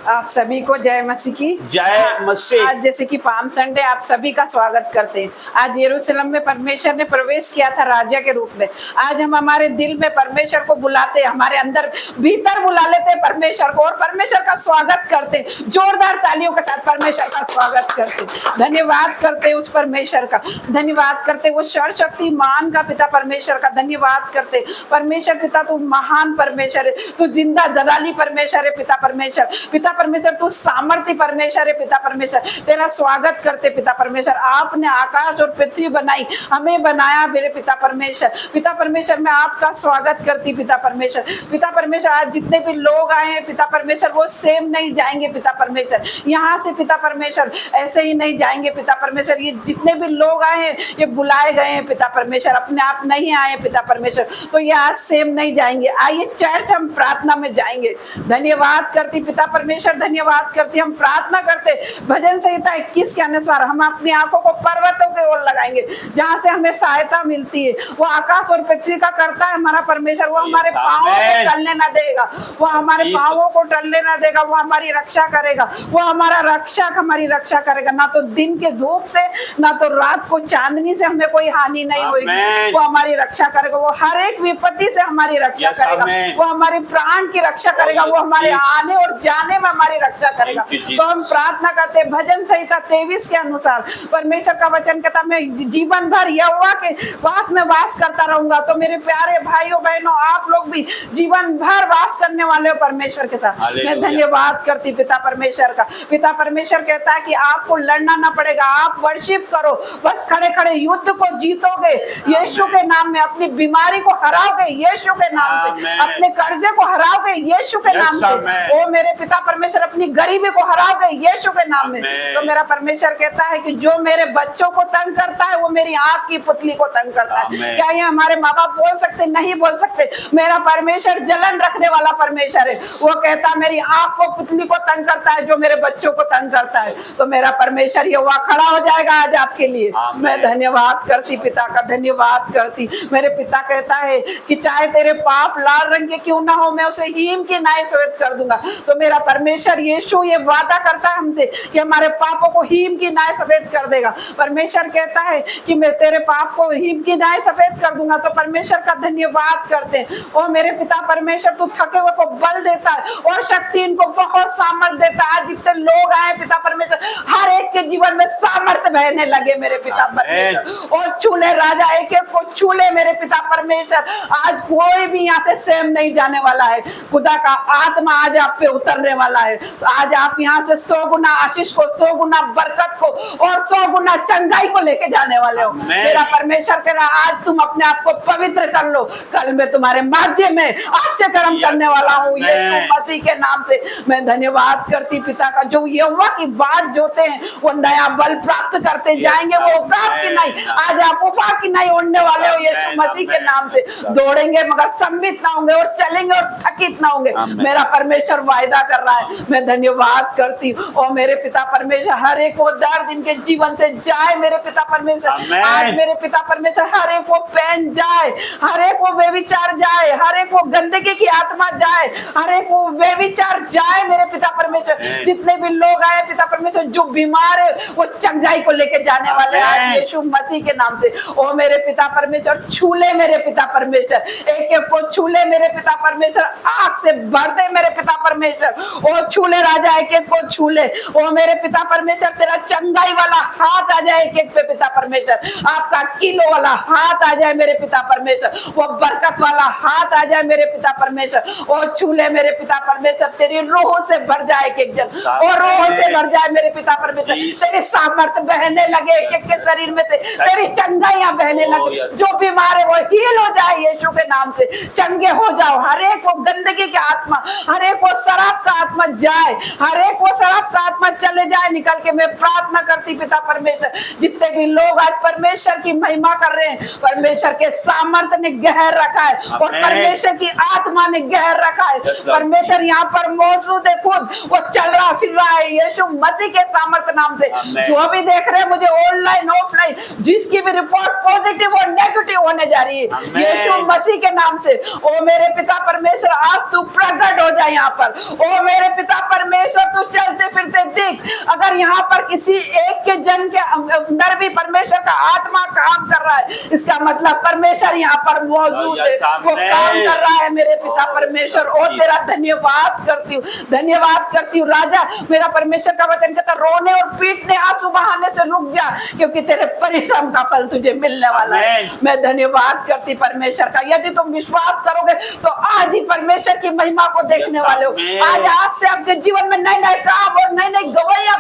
आप सभी को जय मसीह की जय मसीह। आज जैसे कि पाम संडे आप सभी का स्वागत करते हैं। आज यरूशलेम में परमेश्वर ने प्रवेश किया था राजा के रूप में। आज हम हमारे दिल में परमेश्वर को बुलाते, हमारे अंदर भीतर बुला लेते परमेश्वर को और परमेश्वर का स्वागत करते, जोरदार तालियों के साथ परमेश्वर का स्वागत करते, धन्यवाद करते उस परमेश्वर का, धन्यवाद करते वो सर्वशक्तिमान का पिता परमेश्वर का धन्यवाद करते। परमेश्वर पिता तू महान परमेश्वर है, तू जिंदा जलाली परमेश्वर है पिता परमेश्वर, पिता परमेश्वर तू सामर्थ्य परमेश्वर है पिता परमेश्वर, तेरा स्वागत करते पिता परमेश्वर। आपने आकाश और पृथ्वी बनाई, हमें बनाया मेरे पिता परमेश्वर। पिता परमेश्वर मैं आपका स्वागत करती पिता परमेश्वर। पिता परमेश्वर आज जितने भी लोग आए हैं पिता परमेश्वर वो सेम नहीं जाएंगे पिता परमेश्वर, यहाँ से पिता परमेश्वर ऐसे ही नहीं जाएंगे पिता परमेश्वर। ये जितने भी लोग आए हैं ये बुलाए गए हैं पिता परमेश्वर, अपने आप नहीं आए पिता परमेश्वर, तो ये आज सेम नहीं जाएंगे। आइए चर्च हम प्रार्थना में जाएंगे। धन्यवाद करती पिता परमेश्वर, धन्यवाद करती। हम प्रार्थना करते भजन संहिता 21 के अनुसार हम अपनी आंखों को पर्वतों की ओर लगाएंगे जहां से हमें सहायता मिलती है। वो आकाश और पृथ्वी का करता है हमारा परमेश्वर, वो हमारे पांवों को टलने ना देगा, वो हमारे पांवों को टलने ना देगा, वो हमारी रक्षा करेगा, वो हमारा रक्षक हमारी रक्षा करेगा। ना तो दिन के धूप से ना तो रात को चांदनी से हमें कोई हानि नहीं होगी, वो हमारी रक्षा करेगा, वो हर एक विपत्ति से हमारी रक्षा करेगा, वो हमारे प्राण की रक्षा करेगा, वो हमारे आने और जाने में हमारी रक्षा करेगा। तो हम प्रार्थना करते भजन संहिता 23 के अनुसार परमेश्वर का वचन कहता मैं जीवन भर यहोवा के वास में वास करता रहूंगा। तो मेरे प्यारे भाइयों बहनों आप लोग भी जीवन भर वास करने वाले हो परमेश्वर के साथ। मैं धन्यवाद करती पिता परमेश्वर का। पिता परमेश्वर कहता है कि आपको लड़ना ना पड़ेगा, आप वर्शिप करो, बस खड़े खड़े युद्ध को जीतोगे यीशु के नाम में, अपनी बीमारी को हराओगे यीशु के नाम से, अपने कर्जे को हराओगे यीशु के नाम से, ओ मेरे पिता परमेश्वर अपनी गरीबी को हराओगे यीशु के नाम में। तो मेरा परमेश्वर कहता है कि जो मेरे बच्चों को तंग करता है वो मेरी आंख की पुतली को तंग करता है। क्या ये हमारे माँ बाप बोल सकते? नहीं बोल सकते। मेरा परमेश्वर जलन रखने वाला परमेश्वर है, वो कहता मेरी आंख को पुतली को तंग करता है जो मेरे बच्चों को तंग करता है। तो मेरा परमेश्वर ये वहाँ खड़ा हो जाएगा आज आपके लिए। मैं धन्यवाद करती पिता का, धन्यवाद करती। मेरे पिता कहता है कि चाहे तेरे पाप लाल रंग के क्यों ना हो मैं उसे हीम की नाई सफेद कर दूंगा। तो मेरा परमेश्वर यीशु ये वादा करता है हमसे कि हमारे पापों को हीम की नाई सफेद कर देगा। परमेश्वर कहता है कि मैं तेरे पाप को हीम की नाई सफेद कर दूंगा। तो परमेश्वर का धन्यवाद करते हैं। और मेरे पिता परमेश्वर तू थके हुए को बल देता है और शक्ति इनको बहुत सामर्थ्य देता है। आज जितने लोग आए पिता परमेश्वर हर एक के जीवन में सामर्थ्य बहने लगे मेरे पिता परमेश्वर, और छूले राजा एक एक को छूले मेरे पिता परमेश्वर। आज कोई भी यहाँ से सेम नहीं जाने वाला है, खुदा का आत्मा आज आप पे उतरने वाला है। तो आज आप यहाँ से 100 गुना आशीष को, 100 गुना बरकत को और 100 गुना चंगाई को लेके जाने वाले हो। मेरा परमेश्वर कह रहा आज तुम अपने आप को पवित्र कर लो, कल मैं तुम्हारे माध्यम में आश्चर्य कर्म करने वाला हूँ यीशु मसीह के नाम से। मैं धन्यवाद करती पिता का, जो यहोवा की बाट जोते हैं वो नया बल प्राप्त करते जाएंगे, वो उकाब की नहीं, आज आप उकाब की नहीं उड़ने वाले हो यीशु मसीह के नाम से। दौड़ेंगे मगर सम्मित ना होंगे और चलेंगे और थकित ना होंगे। मेरा परमेश्वर वायदा कर रहा है। मैं धन्यवाद करती हूँ। और मेरे पिता परमेश्वर हर एक वो दर्द इनके जीवन से जाए मेरे पिता परमेश्वर। आमीन। आज मेरे पिता परमेश्वर हर एक को पहन जाए, हर एक को व्यभिचार जाए, हर एक को गंदगी की आत्मा जाए, हर एक को व्यभिचार जाए मेरे पिता परमेश्वर। जितने भी लोग आए पिता परमेश्वर जो बीमार है वो चंगाई को लेके जाने वाले आज यीशु मसीह के नाम से। ओ मेरे पिता परमेश्वर छूले मेरे पिता परमेश्वर, एक एक को छूले मेरे पिता परमेश्वर, आग से भर दे मेरे पिता परमेश्वर। ओ छूले राजा, एक एक को छूले। ओ मेरे पिता परमेश्वर तेरा चंगाई वाला हाथ आ जाए एक एक पे पिता परमेश्वर, आपका किलो वाला हाथ आ जाए मेरे पिता परमेश्वर, वो बरकत वाला हाथ आ जाए मेरे पिता परमेश्वर। ओ छूले मेरे पिता परमेश्वर, तेरी रूह से भर जाए एक एक जन, और रूह से भर जाए मेरे पिता परमेश्वर। तेरी सामर्थ बहने लगे एक एक के शरीर में से, तेरी चंगाइयां बहने लगे। जो बीमार है वो हील हो जाए यीशु के नाम से, चंगे हो जाओ। हर एक को गंदगी का आत्मा, हर एक को शराब का आत्मा जाए, हर एक को शराब का आत्मा चले जाए निकल के। मैं प्रार्थना करती पिता परमेश्वर, जितने भी लोग आज परमेश्वर की महिमा कर रहे हैं, परमेश्वर के सामर्थ ने गहर रखा है और परमेश्वर की आत्मा ने गहर रखा है। परमेश्वर यहाँ पर मौजूद है, खुद वो चल रहा फिर रहा है यीशु मसीह के सामर्थ नाम से। जो भी देख रहे हैं मुझे ऑनलाइन ऑफलाइन, जिसकी भी रिपोर्ट पॉजिटिव और नेगेटिव होने जा रही है यीशु मसीह के नाम से, ओ मेरे पिता परमेश्वर आज तू प्रकट हो जाए यहाँ पर। ओ मेरे पिता परमेश्वर तू चलते फिरते दिख। अगर यहाँ पर किसी एक के जन के अंदर भी परमेश्वर का आत्मा काम कर रहा है, इसका मतलब परमेश्वर यहाँ पर मौजूद है, वो काम कर रहा है मेरे पिता परमेश्वर। और तेरा धन्यवाद करती हूँ, धन्यवाद करती हूँ राजा। मेरा परमेश्वर का वचन कहता रोने और पीटने आंसू बहाने से रुक जा, क्योंकि तेरे परिश्रम का फल तुझे मिलने वाला है। मैं धन्यवाद करती परमेश्वर का। यदि तुम विश्वास करोगे तो आज ही परमेश्वर की महिमा को देखने वाले हो। आज से आपके जीवन में नए नए काम और नई नई गवाहियां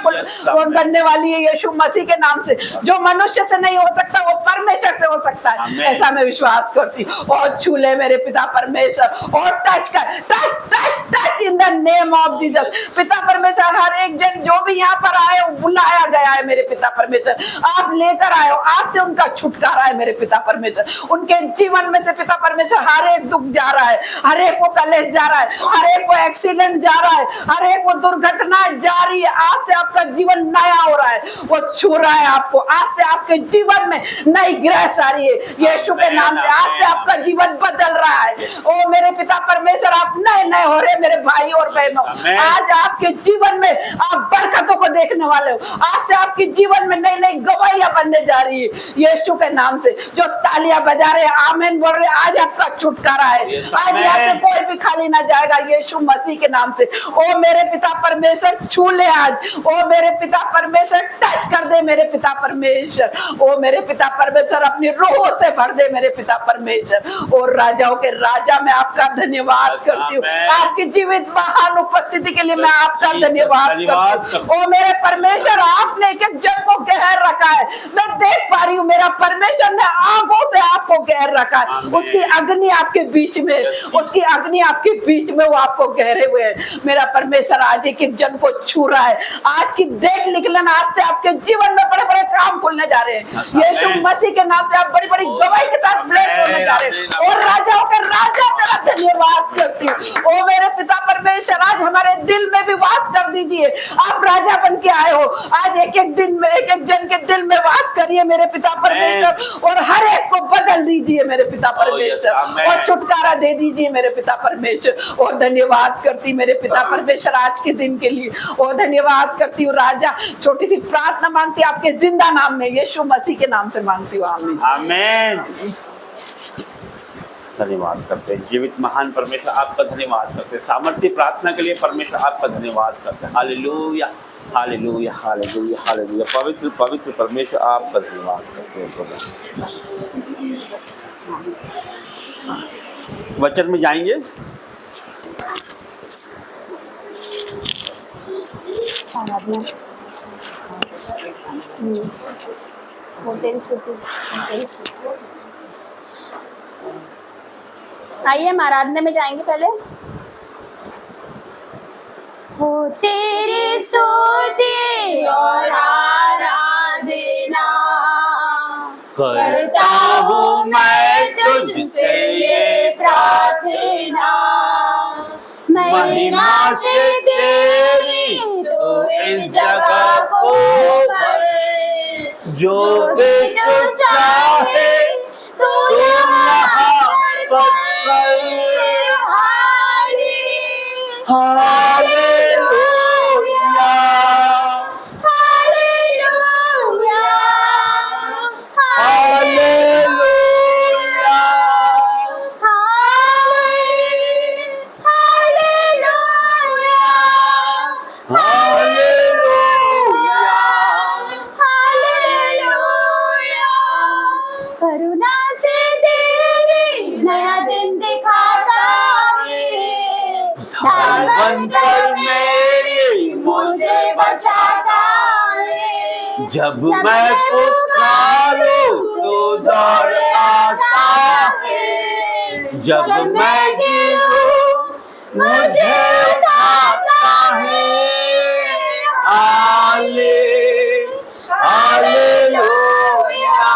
बनने वाली है यीशु मसीह के नाम से। जो मनुष्य से नहीं हो सकता वो परमेश्वर से हो सकता है, ऐसा मैं विश्वास करती हूँ। और छूले मेरे पिता परमेश्वर और टच कर, touch touch touch in the name of Jesus. पिता परमेश्वर हर एक जन जो भी यहाँ पर आए बुलाया गया है मेरे पिता परमेश्वर, आप लेकर आए हो। आज से उनका छुटकारा है मेरे पिता परमेश्वर। उनके जीवन में से पिता परमेश्वर हर एक दुख जा रहा है, हर एक को कलेश जा रहा है, हर एक को एक्सीडेंट जा रहा है, हर एक को दुर्घटना जा रही है। आज से आपका जीवन नया हो रहा है, वो छू रहा है आपको। आज से आपके जीवन में नई ग्रेस आ रही है यीशु के नाम से। आज से आपका जीवन बदल रहा है। ओ मेरे पिता परमेश्वर आप नए नए हो रहे मेरे भाई और बहनों। आज आपके जीवन में आप बरकतों को देखने वाले हो। आज से आपके जीवन में नई नई गवाहियां बनने जा रही है यीशु के नाम से। जो तालियां बजा रहे आमीन बोल रहे, आज आपका छुटकारा है। आज यहाँ से कोई भी खाली ना जाएगा यीशु मसीह के नाम से। ओ मेरे पिता परमेश्वर छू ले आज। ओ मेरे पिता परमेश्वर टच कर दे मेरे पिता परमेश्वर। ओ मेरे पिता परमेश्वर अपनी रूह से भर दे मेरे पिता परमेश्वर। और राजाओं के राजा मैं आपका धन्यवाद करती हूँ। आपकी जीवित महान उपस्थिति के लिए मैं आपका धन्यवाद करती हूँ। ओ मेरे परमेश्वर आपने एक एक जन को गहर रखा है। मैं देख पा रही हूँ मेरा परमेश्वर ने आगों से आपको गहर रखा है। उसकी अग्नि आपके बीच में, उसकी अग्नि आपके बीच में वो आपको गहरे हुए है। मेरा परमेश्वर आज एक एक जन को छू रहा है। आज की डेट लिख लेना, आज से आपके जीवन में बड़े बड़े काम खुलने जा रहे हैं यीशु मसीह के नाम से। आप बड़ी बड़ी गवाही के साथ ब्लेस होने जा रहे हैं। और राजाओं के राजा तेरा धन्यवाद करती हूँ। ओ मेरे पिता परमेश्वर आज हमारे दिल में भी वास कर दीजिए। आप राजा बन के आए हो, आज एक एक दिन में एक एक जन के दिल में वास करिए मेरे पिता परमेश्वर। और हर एक को बदल दीजिए मेरे पिता परमेश्वर, और छुटकारा दे दीजिए मेरे पिता परमेश्वर। और धन्यवाद करती मेरे पिता परमेश्वर आज के दिन के लिए। और धन्यवाद करती हूँ राजा। छोटी सी प्रार्थना मांगती आपके जिंदा नाम में यीशु मसीह के नाम से मांगती हूँ, आमीन आमीन। धन्यवाद करते हैं जीवित महान परमेश्वर, आपका धन्यवाद करते हैं। सामर्थ्य प्रार्थना के लिए परमेश्वर आपका धन्यवाद करते हैं। Hallelujah hallelujah hallelujah hallelujah. पवित्र पवित्र परमेश्वर आपका धन्यवाद करते हैं। वचन में जाएंगे। आइए हम आराधना में जाएंगे। पहले हो तेरी स्तुति और आराधना करता हूँ मैं तुझसे ये प्रार्थना, महिमा से तेरी तो इस जगह को भर, जो भी तू चाहे तू यहाँ पर कर। हालेलुया हालेलुया हालेलुया करुणा से तेरी नया दिन दिखाता है, ढाल बनकर मेरी मुझे बचाता है। जब मैं पुकारूं तो दौड़ आता है, जब मैं गिरूं मुझे उठाता है। Hallelujah hallelujah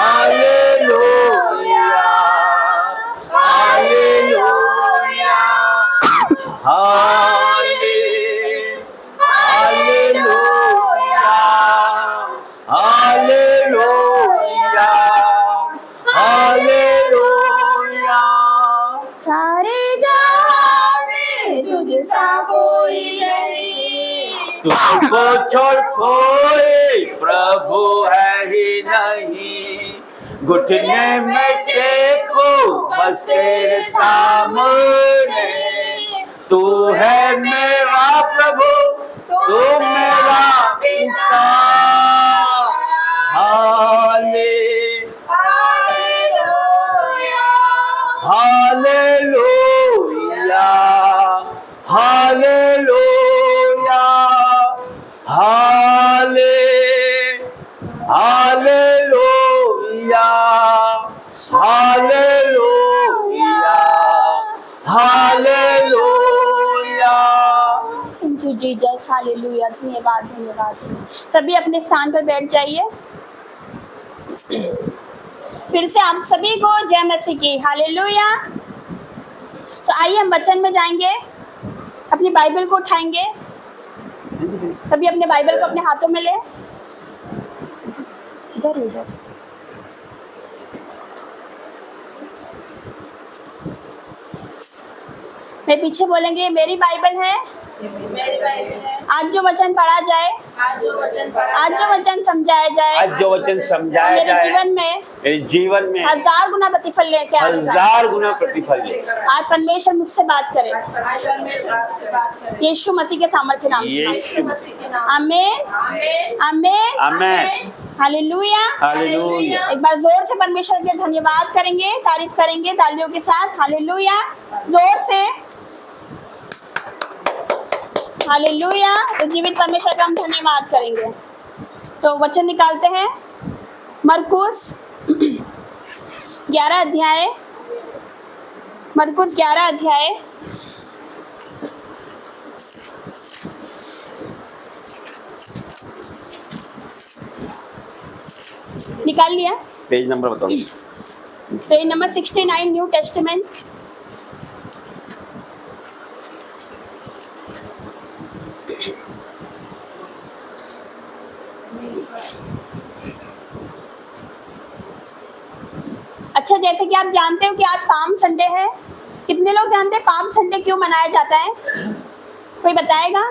hallelujah hallelujah hallelujah hallelujah. सारे जहां में तुझसा कोई नहीं, तुझको छोड़ कोई प्रभु है ही नहीं। घुटने में टेको बस तेरे सामने, तू है मेरा प्रभु, तू मेरा पिता। Hallelujah hallelujah hallelujah hallelujah hallelujah. Thank you Jesus, hallelujah. धन्यवाद धन्यवाद। सभी अपने स्थान पर बैठ जाइए। फिर से आप सभी को जय मसीह की, हालेलुया। तो आइए हम वचन में जाएंगे, अपनी बाइबल को उठाएंगे। सभी अपने बाइबल को अपने हाथों में ले, इधर इधर। मैं पीछे बोलेंगे, मेरी बाइबल है, आज जो वचन पढ़ा जाए, आज जो वचन समझाया जाए, आज जो वचन समझाया मेरे जाए मेरे जीवन में 1000 गुना प्रतिफल लेके आएगा। 1000 गुना प्रतिफल ले। आज परमेश्वर मुझसे बात करे, यीशु मसीह के सामर्थ्य नाम से। आमीन आमीन आमीन हालेलुया हालेलुया। एक बार जोर से परमेश्वर के धन्यवाद करेंगे, तारीफ करेंगे तालियों के साथ। हालेलुया, जोर से हालेलुया। तो जीवित परमेश्वर का हम धन्यवाद करेंगे। तो वचन निकालते हैं, मरकुस 11 अध्याय, मरकुस 11 अध्याय निकाल लिया? पेज नंबर बताओ। Page number 69 new testament. अच्छा, जैसे कि आप जानते हो कि आज पाम संडे है। कितने लोग जानते हैं पाम संडे क्यों मनाया जाता है? कोई बताएगा?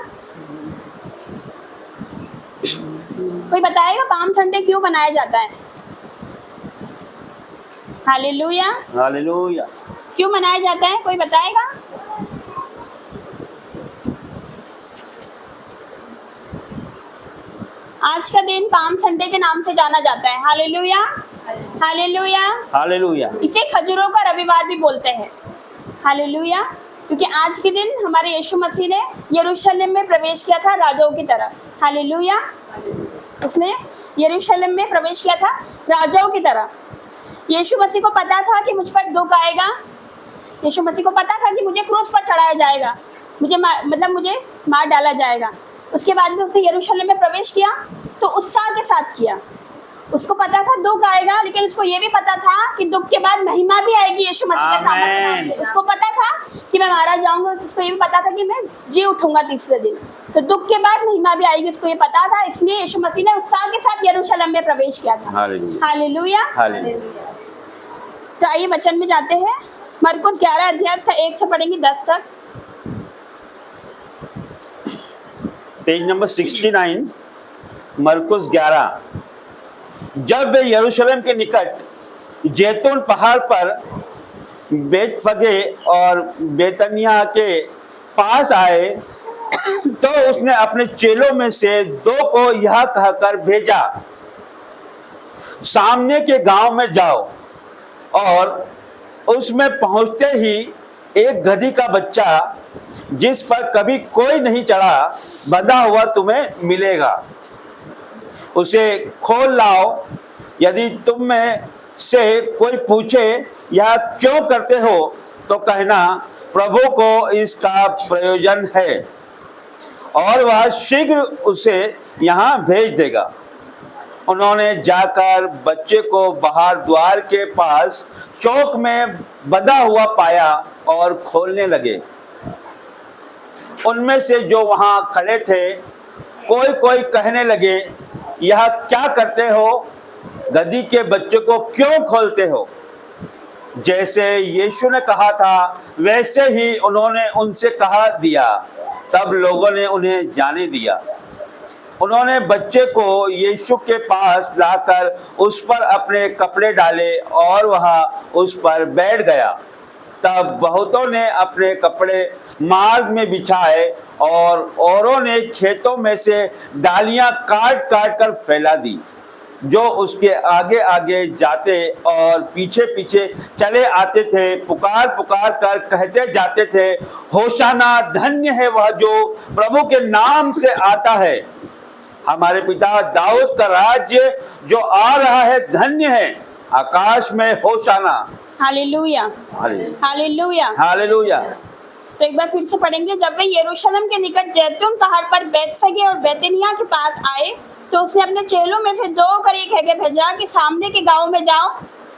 कोई बताएगा पाम संडे क्यों मनाया जाता है? Hallelujah hallelujah. क्यों मनाया जाता है? कोई बताएगा? आज का दिन पाम संडे के नाम से जाना जाता है। Hallelujah hallelujah hallelujah. इसे खजूरों का रविवार भी बोलते हैं। हालेलुया, क्योंकि आज के दिन हमारे यीशु मसीह ने यरूशलेम में प्रवेश किया था राजाओं की तरह। हालेलुया, उसने यरूशलेम में प्रवेश किया था राजाओं की तरह। यीशु मसीह को पता था कि मुझ पर दुख आएगा। यीशु मसीह को पता था कि मुझे क्रूस पर चढ़ाया जाएगा, मुझे मार डाला जाएगा। उसके बाद में उसने यरूशलेम में प्रवेश किया तो उत्साह के साथ किया। उसको पता था दुख आएगा, लेकिन उसको ये भी पता था कि दुख के बाद महिमा भी आएगी यीशु मसीह के सामने से। उसको पता था कि मैं मारा जाऊंगा, उसको ये भी पता था कि मैं जी उठूंगा तीसरे दिन। तो दुख के बाद महिमा भी आएगी, उसको ये पता था, इसलिए यीशु मसीह ने उत्साह के साथ यरूशलेम में प्रवेश किया था। Hallelujah, hallelujah. हालेलुया। तो आइए वचन में जाते हैं। मरकुस 11 अध्याय का 1 से पढ़ेंगे 10 तक। पेज नंबर 69, मरकुस 11। जब वे यरूशलेम के निकट जैतून पहाड़ पर बेतफगे और बेतनिया के पास आए तो उसने अपने चेलों में से 2 को यह कहकर भेजा, सामने के गांव में जाओ और उसमें पहुंचते ही एक गधी का बच्चा जिस पर कभी कोई नहीं चढ़ा बंधा हुआ तुम्हें मिलेगा, उसे खोल लाओ। यदि तुम में से कोई पूछे यह क्यों करते हो तो कहना, प्रभु को इसका प्रयोजन है और वह शीघ्र उसे यहाँ भेज देगा। उन्होंने जाकर बच्चे को बाहर द्वार के पास चौक में बंधा हुआ पाया और खोलने लगे। उनमें से जो वहां खड़े थे कोई कोई कहने लगे, यह क्या करते हो? गधी के बच्चे को क्यों खोलते हो? जैसे यीशु ने कहा था वैसे ही उन्होंने उनसे कहा दिया। तब लोगों ने उन्हें जाने दिया। उन्होंने बच्चे को यीशु के पास लाकर उस पर अपने कपड़े डाले और वह उस पर बैठ गया। तब बहुतों ने अपने कपड़े मार्ग में बिछाए और औरों ने खेतों में से डालियां काट काट कर फैला दी। जो उसके आगे आगे जाते और पीछे पीछे चले आते थे, पुकार पुकार कर कहते जाते थे, होशाना, धन्य है वह जो प्रभु के नाम से आता है। हमारे पिता दाऊद का राज्य जो आ रहा है धन्य है। आकाश में होशाना। Hallelujah, hallelujah, hallelujah. तो एक बार फिर से पढ़ेंगे। जब वे यरूशलेम के निकट जैतून पहाड़ पर बेतफगे और बेतनिया के पास आए तो उसने अपने चेलों में से 2 कर ये कहकर भेजा कि सामने के गांव में जाओ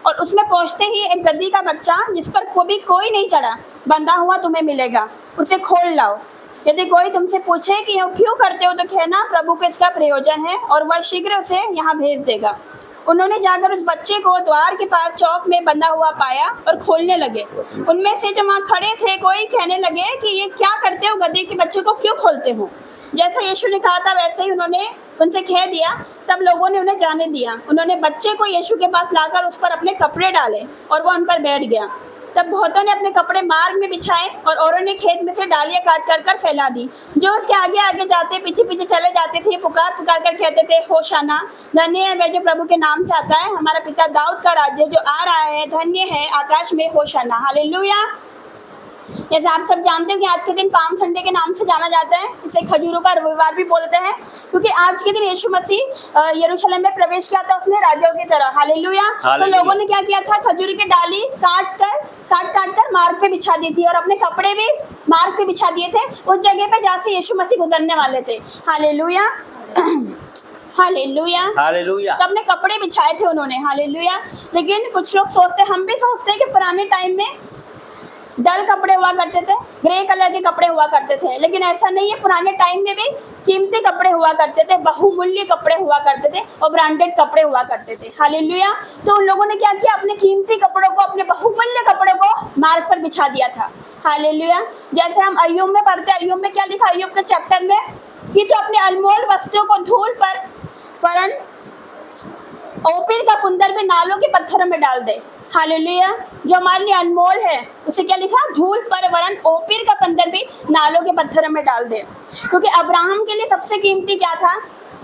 और उसमें पहुंचते ही एक गधी का बच्चा जिस पर कभी कोई नहीं चढ़ा बंधा हुआ तुम्हें मिलेगा, उसे खोल लाओ। यदि कोई तुमसे पूछे कि यह क्यों करते हो तो कहना, प्रभु को इसका प्रयोजन है और वह शीघ्र उसे यहाँ भेज देगा। उन्होंने जाकर उस बच्चे को द्वार के पास चौक में बंधा हुआ पाया और खोलने लगे। उनमें से जो वहाँ खड़े थे कोई कहने लगे कि ये क्या करते हो, गधे के बच्चे को क्यों खोलते हो? जैसा यीशु ने कहा था वैसे ही उन्होंने उनसे कह दिया। तब लोगों ने उन्हें जाने दिया। उन्होंने बच्चे को यीशु के पास लाकर उस पर अपने कपड़े डाले और वो उन पर बैठ गया। तब बहुतों ने अपने कपड़े मार्ग में बिछाए और औरों ने खेत में से डालियां काट कर कर फैला दी। जो उसके आगे आगे जाते पीछे पीछे चले जाते थे, पुकार पुकार कर कहते थे, होशाना, धन्य है वह जो प्रभु के नाम से आता है। हमारा पिता दाऊद का राज्य जो आ रहा है धन्य है। आकाश में होशाना। हालेलुया। जैसे आप सब जानते हो कि आज के दिन पाम संडे के नाम से जाना जाता है। इसे खजूरों का रविवार भी बोलते हैं क्योंकि आज के दिन यीशु मसीह यरूशलेम में प्रवेश किया था उसने राजाओं की तरह। हालेलुया। तो लोगों ने क्या किया था, खजूर की डाली काट काट कर मार्ग पे बिछा दी थी और अपने कपड़े भी मार्ग पे बिछा दिए थे उस जगह पे जहाँ से यीशु मसीह गुजरने वाले थे। Hallelujah, hallelujah, hallelujah. तो अपने कपड़े बिछाए थे उन्होंने। हालेलुया। लेकिन कुछ लोग सोचते, हम भी सोचते हैं कि पुराने टाइम में डल कपड़े हुआ करते थे, ग्रे कलर के कपड़े हुआ करते थे, लेकिन ऐसा नहीं है। पुराने टाइम में भी कीमती कपड़े हुआ करते थे, बहुमूल्य कपड़े हुआ करते थे और ब्रांडेड कपड़े हुआ करते थे। हालेलुया। तो उन लोगों ने क्या किया, अपने कीमती कपड़ों को, अपने बहुमूल्य कपड़ों को मार्ग पर बिछा दिया था। हालेलुया। जैसे हम अय्यूब में पढ़ते हैं, अय्यूब में क्या लिखा, अय्यूब के चैप्टर में, कि तो अपने अनमोल वस्तुओं को धूल पर वरन ओपीर का पुंदर भी नालों के पत्थरों में डाल दे। हालेलुया। जो हमारे लिए अनमोल है उसे क्या लिखा, धूल पर वरन ओपीर का पंदर भी नालों के पत्थरों में डाल दे। क्योंकि अब्राहम के लिए सबसे कीमती क्या था,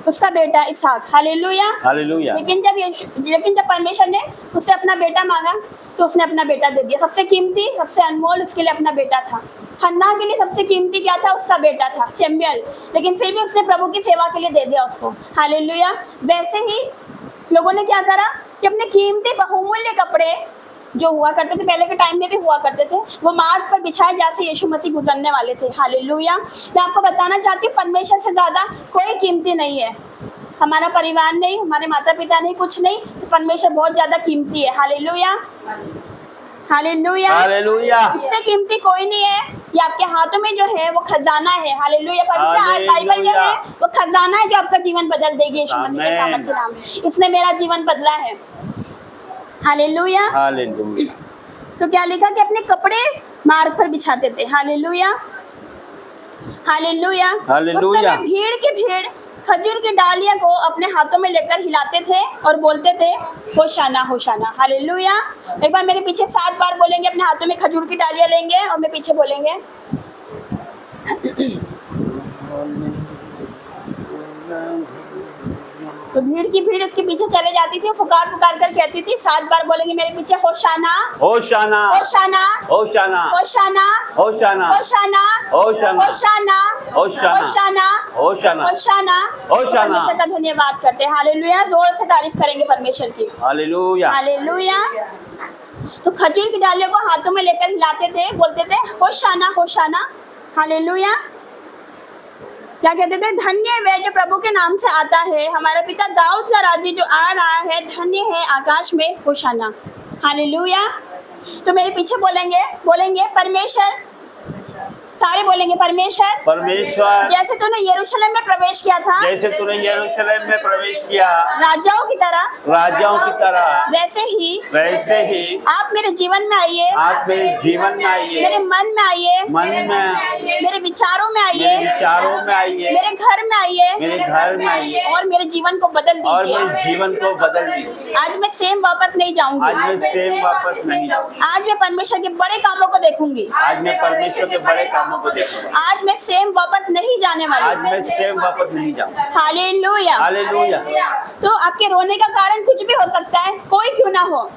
उसका बेटा इसहाक। Hallelujah, hallelujah. लेकिन जब परमेश्वर ने उससे अपना बेटा मांगा तो उसने अपना बेटा दे दिया। सबसे कीमती, सबसे अनमोल उसके लिए अपना बेटा था। हन्ना के लिए सबसे कीमती क्या था, उसका बेटा था शमूएल, लेकिन फिर भी उसने प्रभु की सेवा के लिए दे दिया उसको। हालेलुया। वैसे ही लोगों ने क्या करा कि अपने कीमती बहुमूल्य कपड़े जो हुआ करते थे, पहले के टाइम में भी हुआ करते थे, वो मार्ग पर बिछाए जैसे यीशु मसीह गुजरने वाले थे। हालेलुया। मैं आपको बताना चाहती हूँ, परमेश्वर से ज्यादा कोई कीमती नहीं है। हमारा परिवार नहीं, हमारे माता पिता नहीं, कुछ नहीं, तो परमेश्वर बहुत ज्यादा कीमती है। Hallelujah, hallelujah, hallelujah. इससे कीमती कोई नहीं है। ये आपके हाथों में जो है वो खजाना है। हालेलुया। पवित्र बाइबल जो हालेलुया। है वो खजाना है जो आपका जीवन बदल देगी यीशु मसीह के आमीन। सामर्थ्य नाम में। इसने मेरा जीवन बदला है। हालेलुया। हालेलुया। तो क्या लिखा कि अपने कपड़े मार्ग पर बिछाते थे। हालेलुया। हालेलुया। हालेलुया। उस समय भीड़ की भीड़ खजूर की डालियां को अपने हाथों में लेकर हिलाते थे और बोलते थे होशाना होशाना। हालेलुया। एक बार मेरे पीछे 7 बार बोलेंगे, अपने हाथों में खजूर की डालियां लेंगे और मैं पीछे बोलेंगे। तो भीड़ की भीड़ उसके पीछे चले जाती थी, पुकार पुकार कर कहती थी। 7 बार बोलेंगे मेरे पीछे होशाना होशाना होशाना होशाना होशाना होशाना होशाना होशाना होशाना होशाना होशाना होशाना होशाना। होशाना। परमेश्वर का धन्यवाद करते हैं। हालेलुया। जोर से तारीफ करेंगे परमेश्वर की। हालेलुया। हालेलुया। तो खजूर की डालियों को हाथों में लेकर हिलाते थे, बोलते थे होशाना होशाना। हालेलुया। क्या कहते थे? धन्य वे जो प्रभु के नाम से आता है, हमारा पिता दाऊद का राज्य जो आ रहा है, धन्य है आकाश में होशाना। हालेलुया। तो मेरे पीछे बोलेंगे परमेश्वर। सारे बोलेंगे परमेश्वर। परमेश्वर जैसे तूने यरूशलेम में प्रवेश किया था, जैसे तूने यरूशलेम में प्रवेश किया राजाओं की तरह, राजाओं की तरह, वैसे ही आप मेरे जीवन में आइए, आप मेरे जीवन में आइए, मेरे मन में आइए, मन में आइए, मेरे विचारों में मेरे आइए, विचारों में आइए, मेरे घर में आइए, मेरे घर में आइए और मेरे जीवन को बदल और दीजिए। मेरे जीवन को बदल दीजिए। आज मैं सेम वापस नहीं जाऊंगी। आज मैं सेम वापस नहीं जाऊंगी। आज मैं परमेश्वर के बड़े कामों को देखूंगी। आज मैं परमेश्वर के बड़े कामों को देखूंगा। आज मैं सेम वापस नहीं जाने वाली। आज मैं सेम वापस नहीं जाऊंगा। हालेलुया। हालेलुया। तो आपके रोने का कारण कुछ भी हो सकता है, कोई क्यों ना हो।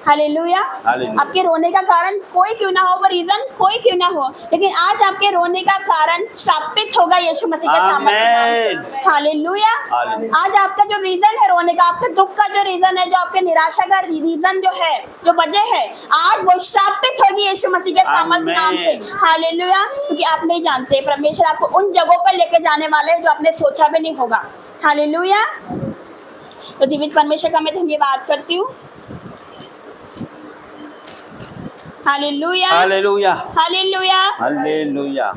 हालेलुया। हालेलुया। आपके रोने का कारण कोई क्यों ना हो, वो रीजन कोई क्यों ना हो, लेकिन आज आपके रोने का कारण स्थापित होगा यीशु मसीह के सामर्थ्य नाम से। हालेलुया। हालेलुया। आज आपका जो रीजन है रोने का, आपके दुख का जो रीजन है, जो आपके निराशा का रीजन जो है, जो वजह है, आज वो स्थापित होगी यीशु मसीह के सामर्थ्य नाम से। हालेलुया। क्योंकि आप नहीं जानते, परमेश्वर आपको उन जगहों पर लेके जाने वाले हैं जो आपने सोचा भी नहीं होगा। हालेलुया। तो जीवित परमेश्वर का मैं धन्यवाद करती हूँ। हालेलुया। हालेलुया। हालेलुया। हालेलुया।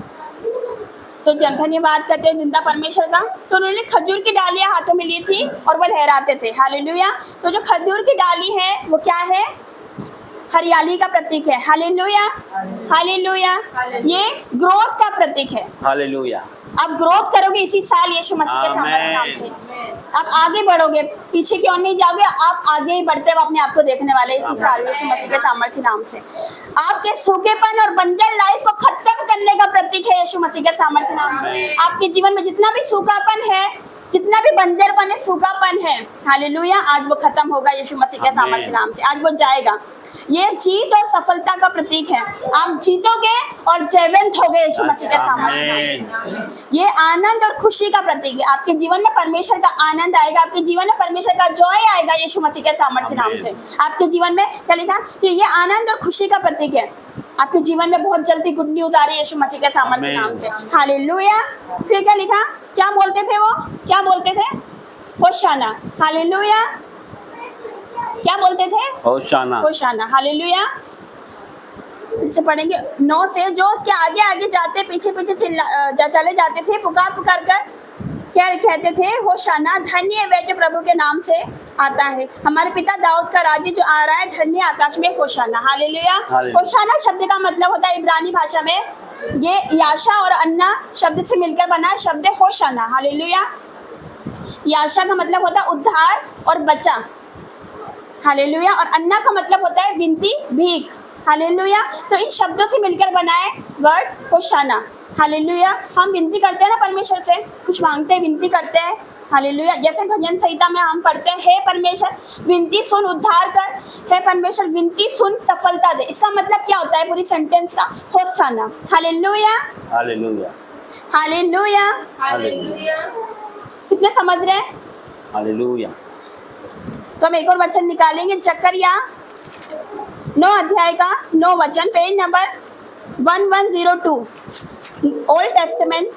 तो धन्यवाद करते हैं जिंदा परमेश्वर का। तो उन्होंने खजूर की डालियां हाथों में ली थी और वो लहराते थे। हालेलुया। तो जो खजूर की डाली है वो क्या है? हरियाली का प्रतीक है। हालेलुया। हालेलुया। ये ग्रोथ का प्रतीक है। हालेलुया। आप ग्रोथ करोगे इसी साल यीशु मसीह के सामर्थ्य नाम से। आप आगे बढ़ोगे, पीछे की ओर नहीं जाओगे, आप आगे ही बढ़ते हुए अपने आप को देखने वाले इसी साल यीशु मसीह के सामर्थ्य नाम से। आपके सूखेपन और बंजर लाइफ को खत्म करने का प्रतीक है यीशु मसीह के सामर्थ्य नाम से। आपके जीवन में जितना भी सूखापन है, जितना भी बंजरपन है, सूखापन है, हालेलुया, आज वो खत्म होगा यीशु मसीह के सामर्थ्य नाम से। आज वो जाएगा। ये जीत और सफलता का प्रतीक है। आप जीतोगे और जयवंत होगे यीशु मसीह के सामर्थ्य। ये आनंद और खुशी का प्रतीक है। आपके जीवन में परमेश्वर का आनंद आएगा, आपके जीवन में परमेश्वर का जॉय आएगा यीशु मसीह के सामर्थ्य नाम से। आपके जीवन में क्या लिखा कि ये आनंद और खुशी का प्रतीक है। आपके जीवन में बहुत जल्दी गुड न्यूज आ रही है यीशु मसीह के सामर्थ्य नाम से। हालेलुया। फिर क्या लिखा? क्या बोलते थे वो? क्या बोलते थे? होशाना। हालेलुया। क्या बोलते थे? होशाना। होशाना। हालेलुया। इसे पढ़ेंगे 9 से। जो उसके आगे आगे जाते, पीछे पीछे चले जाते थे, पुकार पुकार कर क्या कहते थे? होशाना, धन्य वे जो प्रभु के नाम से आता है, हमारे पिता दाऊद का राज्य जो आ रहा है, धन्य आकाश में होशाना। हालेलुया। होशाना शब्द का मतलब होता है इब्रानी भाषा में, ये याशा और अन्ना शब्द से मिलकर बना शब्द है होशाना। हालेलुया। याशा का मतलब होता है उद्धार और बचा। हालेलुया। और अन्ना का मतलब होता है विनती, भीख। हालेलुया। तो इन शब्दों से मिलकर बनाए वर्ड होशाना। हालेलुया। हम विनती करते हैं ना परमेश्वर से, कुछ मांगते हैं, विनती करते हैं। हालेलुया। जैसे भजन संहिता में हम पढ़ते हैं, हे परमेश्वर विनती सुन, उद्धार कर, हे परमेश्वर विनती सुन, सफलता दे। इसका मतलब क्या होता है पूरी सेंटेंस का? होशाना। हालेलुया। हालेलुया। हालेलुया। हालेलुया। कितने समझ रहे हैं? हालेलुया। तो हम एक और वचन निकालेंगे, जकरिया 9 अध्याय का 9 वचन, पेज नंबर 1102, ओल्ड टेस्टामेंट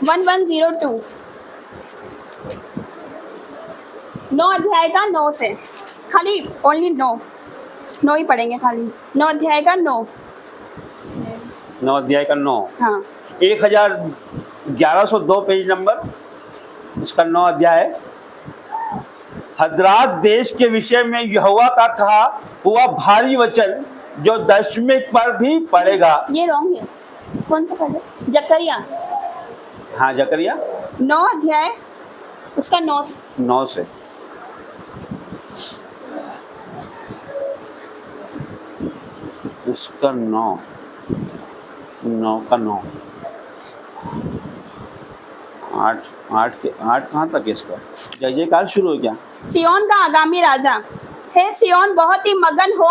1102, 9 अध्याय का 9 से, खाली ओनली 9। 9 ही पढ़ेंगे खाली, 9 अध्याय का 9। 9 अध्याय का 9, हाँ 1102 पेज नंबर, उसका 9 अध्याय। हदरात देश के विषय में यहोवा का कहा हुआ भारी वचन जो दशमिक पर भी पड़ेगा। ये रॉन्ग है, कौन सा पढ़े? जकरिया, हाँ जकरिया 9 अध्याय उसका 9 से। उसका 9 का 9, 8 कहाँ तक है इसका? जय जयकार शुरू हो गया। सियोन का आगामी राजा, हे सियोन बहुत ही मगन हो,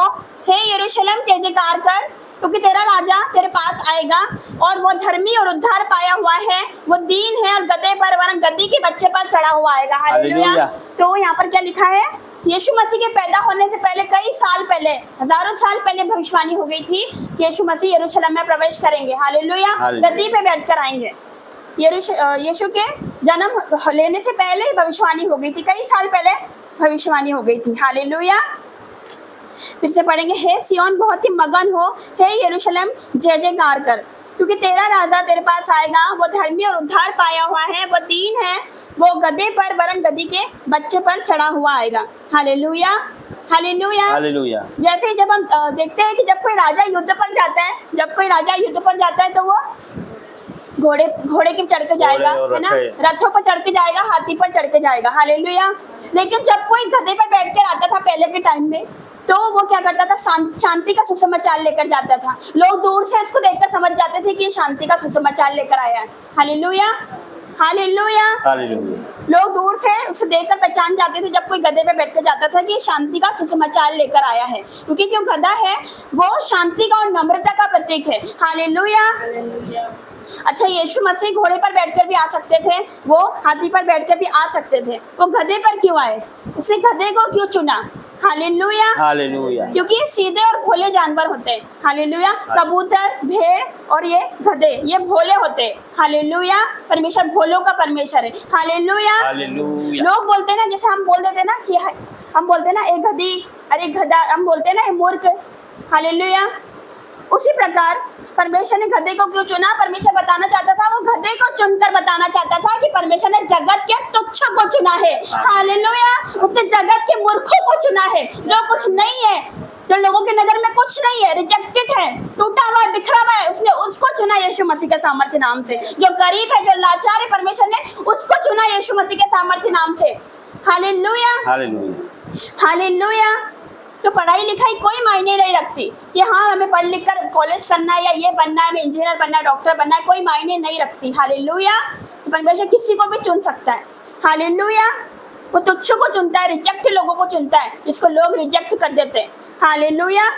हे यरूशलेम जय जयकार कर, क्योंकि तेरा राजा तेरे पास आएगा और वो धर्मी और उद्धार पाया हुआ है, वो दीन है और गधे पर वरन गद्दी के बच्चे पर चढ़ा हुआ आएगा। हालेलुया। तो यहाँ पर क्या लिखा है? यीशु मसीह के पैदा होने से पहले कई साल पहले, हजारों साल पहले भविष्यवाणी हो गई थी कि यीशु मसीह यरूशलेम में प्रवेश करेंगे। हालेलुया। गद्दी पे बैठकर आएंगे। यीशु के जन्म लेने से पहले ही भविष्यवाणी हो गई थी, कई साल पहले भविष्यवाणी हो गई थी। हालेलुया। फिर से पढ़ेंगे, हे सियोन बहुत ही मगन हो, हे यरूशलेम जय जयकार कर, क्योंकि तेरा राजा तेरे पास आएगा, वो धर्मी और उद्धार पाया हुआ है, वो दीन है, वो गधे पर वरन गधी के बच्चे पर चढ़ा हुआ आएगा। हालेलुया। हालेलुया। हालेलुया। जैसे ही जब हम देखते हैं कि जब कोई राजा युद्ध पर जाता है तो वो घोड़े के चढ़ के जाएगा, है ना, रथों पर चढ़ के जाएगा, हाथी पर चढ़ के जाएगा। हालेलुया। लेकिन जब कोई गधे पर बैठ कर आता था पहले के टाइम में, तो वो क्या करता था? शांति का सुसमाचार लेकर जाता था। लोग दूर से इसको देखकर समझ जाते थे कि शांति का सुसमाचार लेकर आया है। हालेलुया। हालेलुया। लोग दूर से उसे देखकर पहचान जाते थे जब कोई गधे पे बैठ कर जाता था कि शांति का सुसमाचार लेकर आया है, क्योंकि जो गधा है वो शांति का और नम्रता का प्रतीक है। हालेलुया। अच्छा, यीशु मसीह घोड़े पर बैठकर भी आ सकते थे, वो हाथी पर बैठकर भी आ सकते थे, वो गधे पर क्यों आए? उसने गधे को क्यों चुना? हालेलुया। हालेलुया। क्योंकि ये सीधे और भोले जानवर होते हैं। हालेलुया। कबूतर, भेड़ और ये गधे, ये भोले होते हैं। हालेलुया। परमेश्वर भोलों का परमेश्वर है। हालेलुया। लोग बोलते हैं ना, जैसे हम बोल देते ना कि हम बोलते हैं ना एक गधी, अरे गधा, हम बोलते हैं ना ये मूर्ख। हालेलुया। उसी प्रकार परमेश्वर ने गधे को क्यों चुना? परमेश्वर बताना चाहता था, वो गधे को चुनकर बताना चाहता था कि परमेश्वर ने जगत के तुच्छ को चुना है। हालेलुया। उसने जगत के मूर्खों को चुना है, जो कुछ नहीं है, जो लोगों की नजर में कुछ नहीं है, रिजेक्टेड है, टूटा हुआ है, बिखरा हुआ है, उसने उसको चुना यीशु मसीह के सामर्थ्य नाम से। जो गरीब है, जो लाचार है, परमेश्वर ने उसको चुना यीशु मसीह के सामर्थ्य नाम से। हालेलुया। हालेलुया। तो पढ़ाई लिखाई कोई मायने नहीं रखती कि हाँ हमें पढ़ लिख कर कॉलेज करना है या ये बनना है, हमें इंजीनियर बनना है, डॉक्टर बनना है, कोई मायने नहीं रखती। हालेलुया। तो परमेश्वर किसी को भी चुन सकता है। हालेलुया। वो तुच्छ को चुनता है, रिजेक्ट लोगों को चुनता है, जिसको लोग रिजेक्ट कर देते हैं। हालेलुया।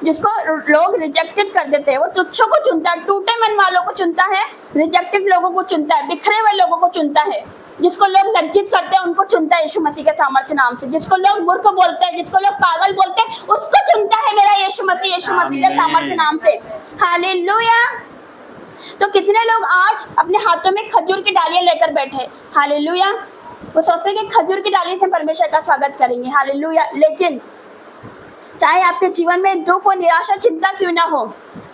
जिसको लोग रिजेक्टेड कर देते हैं, वो तुच्छों को चुनता है, टूटे मन वालों को चुनता है, रिजेक्टेड लोगों को चुनता है, बिखरे हुए लोगों को चुनता है, जिसको लोग लज्जित करते हैं उनको चुनता है यीशु मसीह के सामर्थ्य नाम से। जिसको लोग मूर्ख बोलते हैं, जिसको लोग पागल बोलते हैं, उसको चुनता है मेरा यीशु मसीह के सामर्थ्य नाम से। हालेलुया। तो कितने लोग आज अपने हाथों में खजूर की डालियां लेकर बैठे। हालेलुया। वो सोचते हैं कि खजूर की डाली से परमेश्वर का स्वागत करेंगे। हालेलुया। लेकिन चाहे आपके जीवन में दुख और निराशा, चिंता क्यों ना हो,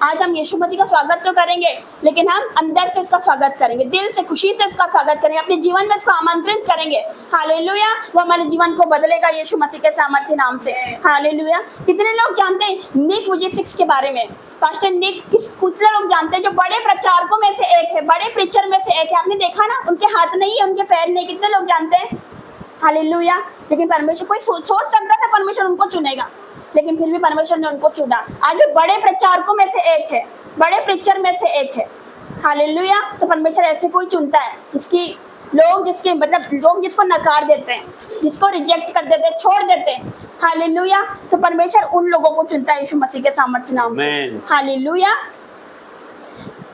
आज हम यीशु मसीह का स्वागत तो करेंगे, लेकिन हम अंदर से उसका स्वागत करेंगे, दिल से, खुशी से उसका स्वागत करेंगे, अपने जीवन में उसको आमंत्रित करेंगे। हालेलुया। वो हमारे जीवन को बदलेगा यीशु मसीह के सामर्थ्य नाम से। हालेलुया। कितने लोग जानते हैं निक वुजिसिक्स के बारे में? पास्टर निक कितने लोग जानते हैं? जो बड़े प्रचारकों में से एक है, बड़े प्रीचर में से एक है। आपने देखा ना, उनके हाथ नहीं है, उनके पैर नहीं, कितने लोग जानते हैं? हालेलुया। लेकिन परमेश्वर, कोई सोच सकता था परमेश्वर उनको चुनेगा, लेकिन फिर भी परमेश्वर ने उनको चुना। आज वो बड़े प्रचारकों में से एक है, बड़े प्रीचर में से एक है। हालेलुया। तो परमेश्वर ऐसे कोई चुनता है लोग जिसको नकार देते हैं, जिसको रिजेक्ट कर देते हैं, छोड़ देते हैं। हालेलुया। तो परमेश्वर उन लोगों को चुनता है यीशु मसीह के सामर्थ्य नाम से। हालेलुया।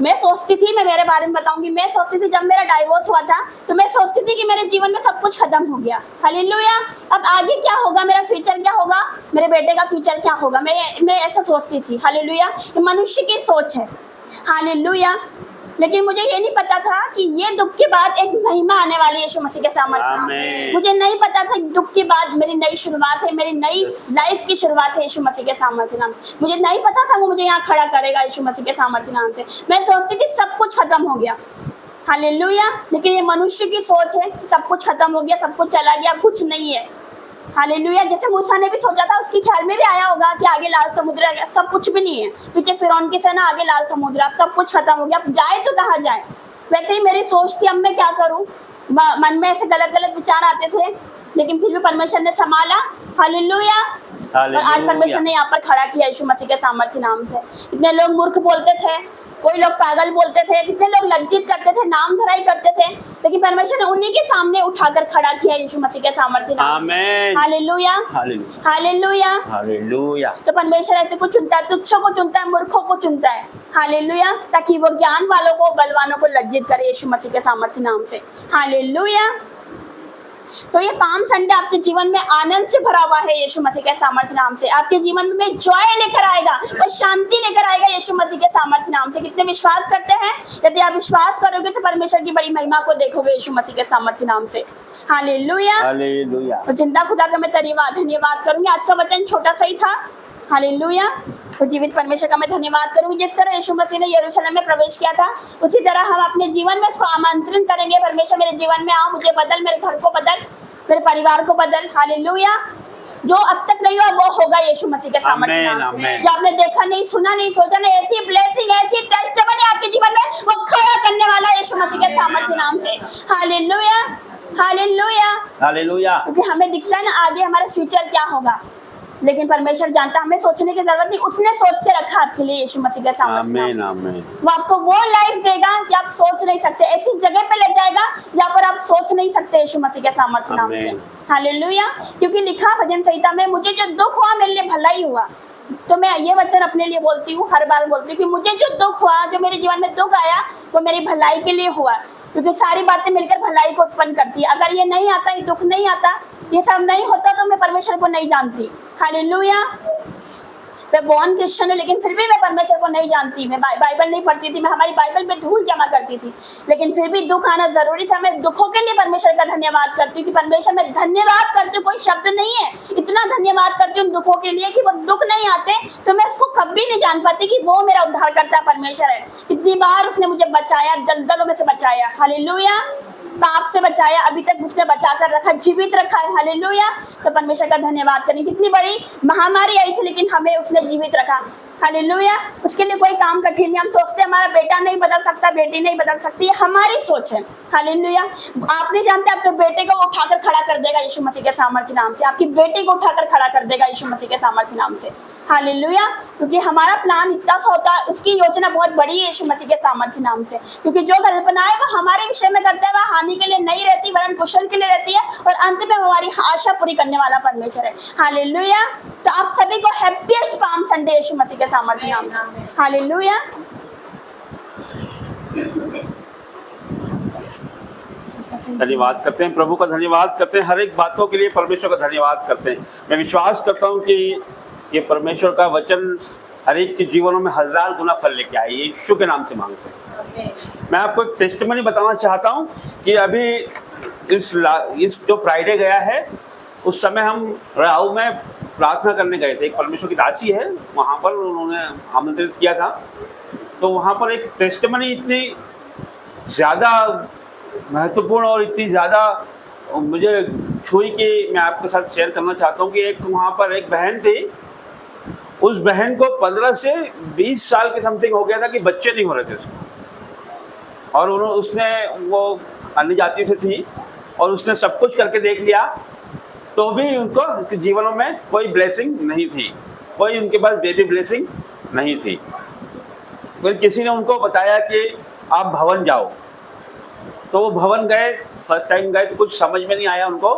मैं सोचती थी, मैं मेरे बारे में बताऊंगी, मैं सोचती थी जब मेरा डाइवोर्स हुआ था तो मैं सोचती थी कि मेरे जीवन में सब कुछ खत्म हो गया। हालेलुया। अब आगे क्या होगा, मेरा फ्यूचर क्या होगा, मेरे बेटे का फ्यूचर क्या होगा, मैं ऐसा सोचती थी। हालेलुया। ये मनुष्य की सोच है। हालेलुया। लेकिन मुझे ये नहीं पता था कि ये दुख के बाद एक महिमा आने वाली है यीशु मसीह के सामर्थ्य नाम से। मुझे नहीं पता था दुख के बाद मेरी नई शुरुआत है, मेरी नई लाइफ की शुरुआत है यीशु मसीह के सामर्थ्य नाम से। मुझे नहीं पता था वो मुझे यहाँ खड़ा करेगा यीशु मसीह के सामर्थ्य नाम से। मैं सोचती थी सब कुछ खत्म हो गया, हालेलुया। लेकिन ये मनुष्य की सोच है, सब कुछ खत्म हो गया, सब कुछ चला गया, कुछ नहीं है, हालेलुया। जैसे मूसा ने भी सोचा था, उसके ख्याल में भी आया होगा कि आगे लाल समुद्र है, सब कुछ भी नहीं है, पीछे फिरौन की सेना, आगे लाल समुद्र, अब सब कुछ खत्म हो गया, अब जाए तो कहाँ जाए। वैसे ही मेरी सोच थी, अब मैं क्या करूं, मन में ऐसे गलत गलत विचार आते थे, लेकिन फिर भी परमेश्वर ने संभाला, हालेलुया। और आज परमेश्वर ने यहाँ पर खड़ा किया यीशु मसीह के सामर्थ्य नाम से। इतने लोग मूर्ख बोलते थे, कोई लोग पागल बोलते थे, कितने लोग लज्जित करते थे, नाम धराई करते थे, लेकिन परमेश्वर ने उन्हीं के सामने उठाकर खड़ा किया यीशु मसीह के सामर्थ्य नाम से। Hallelujah, hallelujah, hallelujah. तो परमेश्वर ऐसे को चुनता है, तुच्छों को चुनता है, मूर्खों को चुनता है, हालेलुया, ताकि वो ज्ञान वालों को, बलवानों को लज्जित करे यीशु मसीह के सामर्थ्य नाम से। हालेलुया। तो ये पाम संडे आपके जीवन में आनंद से भरा हुआ है यीशु मसीह के सामर्थ्य नाम से। आपके जीवन में जॉय लेकर आएगा और शांति लेकर आएगा यीशु मसीह के सामर्थ्य नाम से। कितने विश्वास करते हैं? यदि आप विश्वास करोगे तो परमेश्वर की बड़ी महिमा को देखोगे यीशु मसीह के सामर्थ्य नाम से। Hallelujah, hallelujah. तो जिंदा खुदा का मैं धन्यवाद करूंगी। आज का वचन छोटा सा ही था, हालेलुया। तो जीवित परमेश्वर का मैं धन्यवाद करूंगी। जिस तरह यीशु मसीह ने यरूशलेम में प्रवेश किया था, उसी तरह हम अपने जीवन में इसको आमंत्रण करेंगे, परमेश्वर मेरे जीवन में आओ, मुझे बदल, मेरे घर को बदल, मेरे परिवार को बदल, हालेलुया। जो अब तक नहीं हुआ वो होगा यीशु मसीह के सामर्थ्य नाम से। जो आपने देखा नहीं, सुना नहीं, सोचा नहीं, ऐसी ब्लेसिंग, ऐसी टेस्टिमनी आपके जीवन में वो खड़ा करने वाला यीशु मसीह के सामर्थ्य नाम से। Hallelujah, hallelujah, hallelujah. क्योंकि हमें दिखता है ना आगे हमारा फ्यूचर क्या होगा, लेकिन परमेश्वर जानता है, हमें सोचने की जरूरत नहीं, उसने सोच के रखा आपके लिए यीशु मसीह का सामर्थ्य। वो आपको वो लाइफ देगा कि आप सोच नहीं सकते, ऐसी जगह पे ले जाएगा जहाँ पर आप सोच नहीं सकते यीशु मसीह के सामर्थ्य नाम से। हालेलुया। क्योंकि लिखा भजन संहिता में, मुझे जो दुख हुआ मेरे लिए भला ही हुआ। तो मैं ये वचन अपने लिए बोलती हूँ, हर बार बोलती हूँ कि मुझे जो दुख हुआ, जो मेरे जीवन में दुख आया, वो मेरी भलाई के लिए हुआ, क्योंकि सारी बातें मिलकर भलाई को उत्पन्न करती है। अगर ये नहीं आता, ये दुख नहीं आता, ये सब नहीं होता, तो मैं परमेश्वर को नहीं जानती। हालेलुया। मैं बॉर्न क्रिश्चियन हूँ, लेकिन फिर भी मैं परमेश्वर को नहीं जानती। मैं बाइबल नहीं पढ़ती थी, मैं हमारी बाइबल पे धूल जमा करती थी, लेकिन फिर भी दुख आना जरूरी था। मैं दुखों के लिए परमेश्वर का धन्यवाद करती हूँ कि परमेश्वर, मैं धन्यवाद करती हूँ, कोई शब्द नहीं है, इतना धन्यवाद करती हूँ दुखों के लिए कि वो दुख नहीं आते तो मैं उसको कभी नहीं जान पाती कि वो मेरा उद्धार करता परमेश्वर है। कितनी बार उसने मुझे बचाया, दलदलों में से बचाया, हालेलुया, पाप से बचाया, अभी तक उसने बचा कर रखा, जीवित रखा है, हालेलुया। तो परमेश्वर का धन्यवाद करें। कितनी बड़ी महामारी आई थी, लेकिन हमें उसने जीवित रखा, हालेलुया। उसके लिए कोई काम कठिन नहीं। हम सोचते हमारा बेटा नहीं बदल सकता, बेटी नहीं बदल सकती, ये हमारी सोच है, हालेलुया। आप नहीं जानते आपके बेटे को उठाकर खड़ा कर देगा यीशु मसीह के सामर्थ्य नाम से, आपकी बेटी को उठाकर खड़ा कर देगा यीशु मसीह के सामर्थ्य नाम से, हालेलुया। क्योंकि हमारा प्लान इतना सा होता है, उसकी योजना बहुत बड़ी है यीशु मसीह के सामर्थ्य नाम से। क्योंकि जो कल्पनाएं वो हमारे विषय में करता है, वह हानि के लिए नहीं रहती, वरन कुशल के लिए रहती है, और अंत में हमारी आशा पूरी करने वाला परमेश्वर है, हालेलुया। तो आप सभी को हैप्पीएस्ट पाम संडे यीशु मसीह के सामर्थ्य नाम से, हालेलुया। धन्यवाद करते हैं, प्रभु का धन्यवाद करते हैं, हर एक बातों के लिए परमेश्वर का धन्यवाद करते हैं। मैं विश्वास करता हूँ कि ये परमेश्वर का वचन हर एक के जीवनों में 1000 गुना फल लेके आए, यीशु के नाम से मांगते हैं। मैं आपको एक टेस्टिमनी बताना चाहता हूँ कि अभी इस जो फ्राइडे गया है, उस समय हम राहु में प्रार्थना करने गए थे। एक परमेश्वर की दासी है, वहाँ पर उन्होंने आमंत्रित किया था। तो वहाँ पर एक टेस्टिमनी इतनी ज़्यादा महत्वपूर्ण और इतनी ज़्यादा मुझे छुई कि मैं आपके साथ शेयर करना चाहता हूँ कि एक वहाँ पर एक बहन थी, उस बहन को 15 से 20 साल के समथिंग हो गया था कि बच्चे नहीं हो रहे थे उसको, और उसने वो अन्य जाति से थी और उसने सब कुछ करके देख लिया, तो भी उनको जीवनों में कोई ब्लेसिंग नहीं थी, कोई उनके पास बेबी ब्लेसिंग नहीं थी। फिर किसी ने उनको बताया कि आप भवन जाओ, तो वो भवन गए। फर्स्ट टाइम गए तो कुछ समझ में नहीं आया उनको,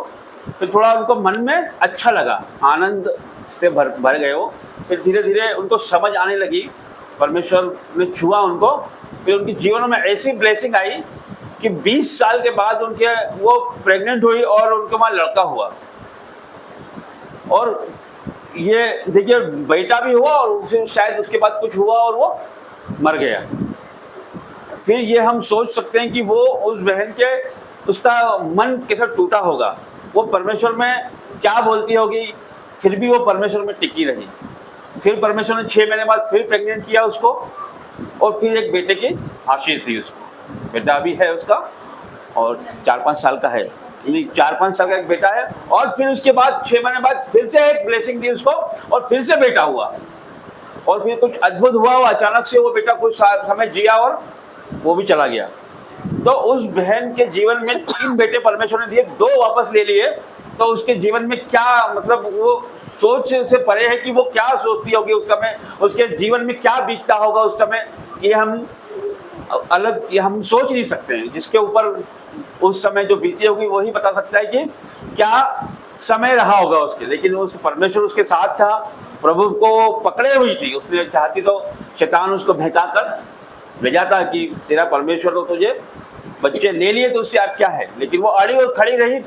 फिर थोड़ा उनको मन में अच्छा लगा, आनंद से भर गए वो। फिर धीरे धीरे उनको समझ आने लगी, परमेश्वर ने छुआ उनको, फिर उनके जीवन में ऐसी ब्लेसिंग आई कि 20 साल के बाद उनके वो प्रेग्नेंट हुई और उनके वहाँ लड़का हुआ। और ये देखिए बेटा भी हुआ और फिर शायद उसके बाद कुछ हुआ और वो मर गया। फिर ये हम सोच सकते हैं कि वो उस बहन के उसका मन कैसा टूटा होगा, वो परमेश्वर में क्या बोलती होगी, फिर भी वो परमेश्वर में टिकी रही। फिर परमेश्वर ने 6 महीने बाद फिर प्रेग्नेंट किया उसको, और फिर एक बेटे की आशीष दी उसको। बेटा अभी है उसका और 4-5 साल का है, नहीं 4-5 साल का एक बेटा है। और फिर उसके बाद 6 महीने बाद फिर से एक ब्लेसिंग दी उसको, और फिर से बेटा हुआ। और फिर कुछ अद्भुत हुआ, अचानक से वो बेटा कुछ समय जिया और वो भी चला गया। तो उस बहन के जीवन में 3 बेटे परमेश्वर ने दिए, 2 वापस ले लिए। तो उसके जीवन में क्या मतलब वो सोच से परे है कि वो क्या सोचती होगी उस समय, उसके जीवन में क्या बीतता होगा उस समय, ये हम सोच नहीं सकते हैं। जिसके ऊपर उस समय जो बीती होगी वही बता सकता है कि क्या समय रहा होगा उसके। लेकिन उस परमेश्वर उसके साथ था, प्रभु को पकड़े हुई थी। उसने चाहती तो शैतान उसको बहका कर ले जाता कि तेरा परमेश्वर तो तुझे बच्चे ले लिए तो उससे आप क्या है, लेकिन वो अड़ी और खड़ी रही।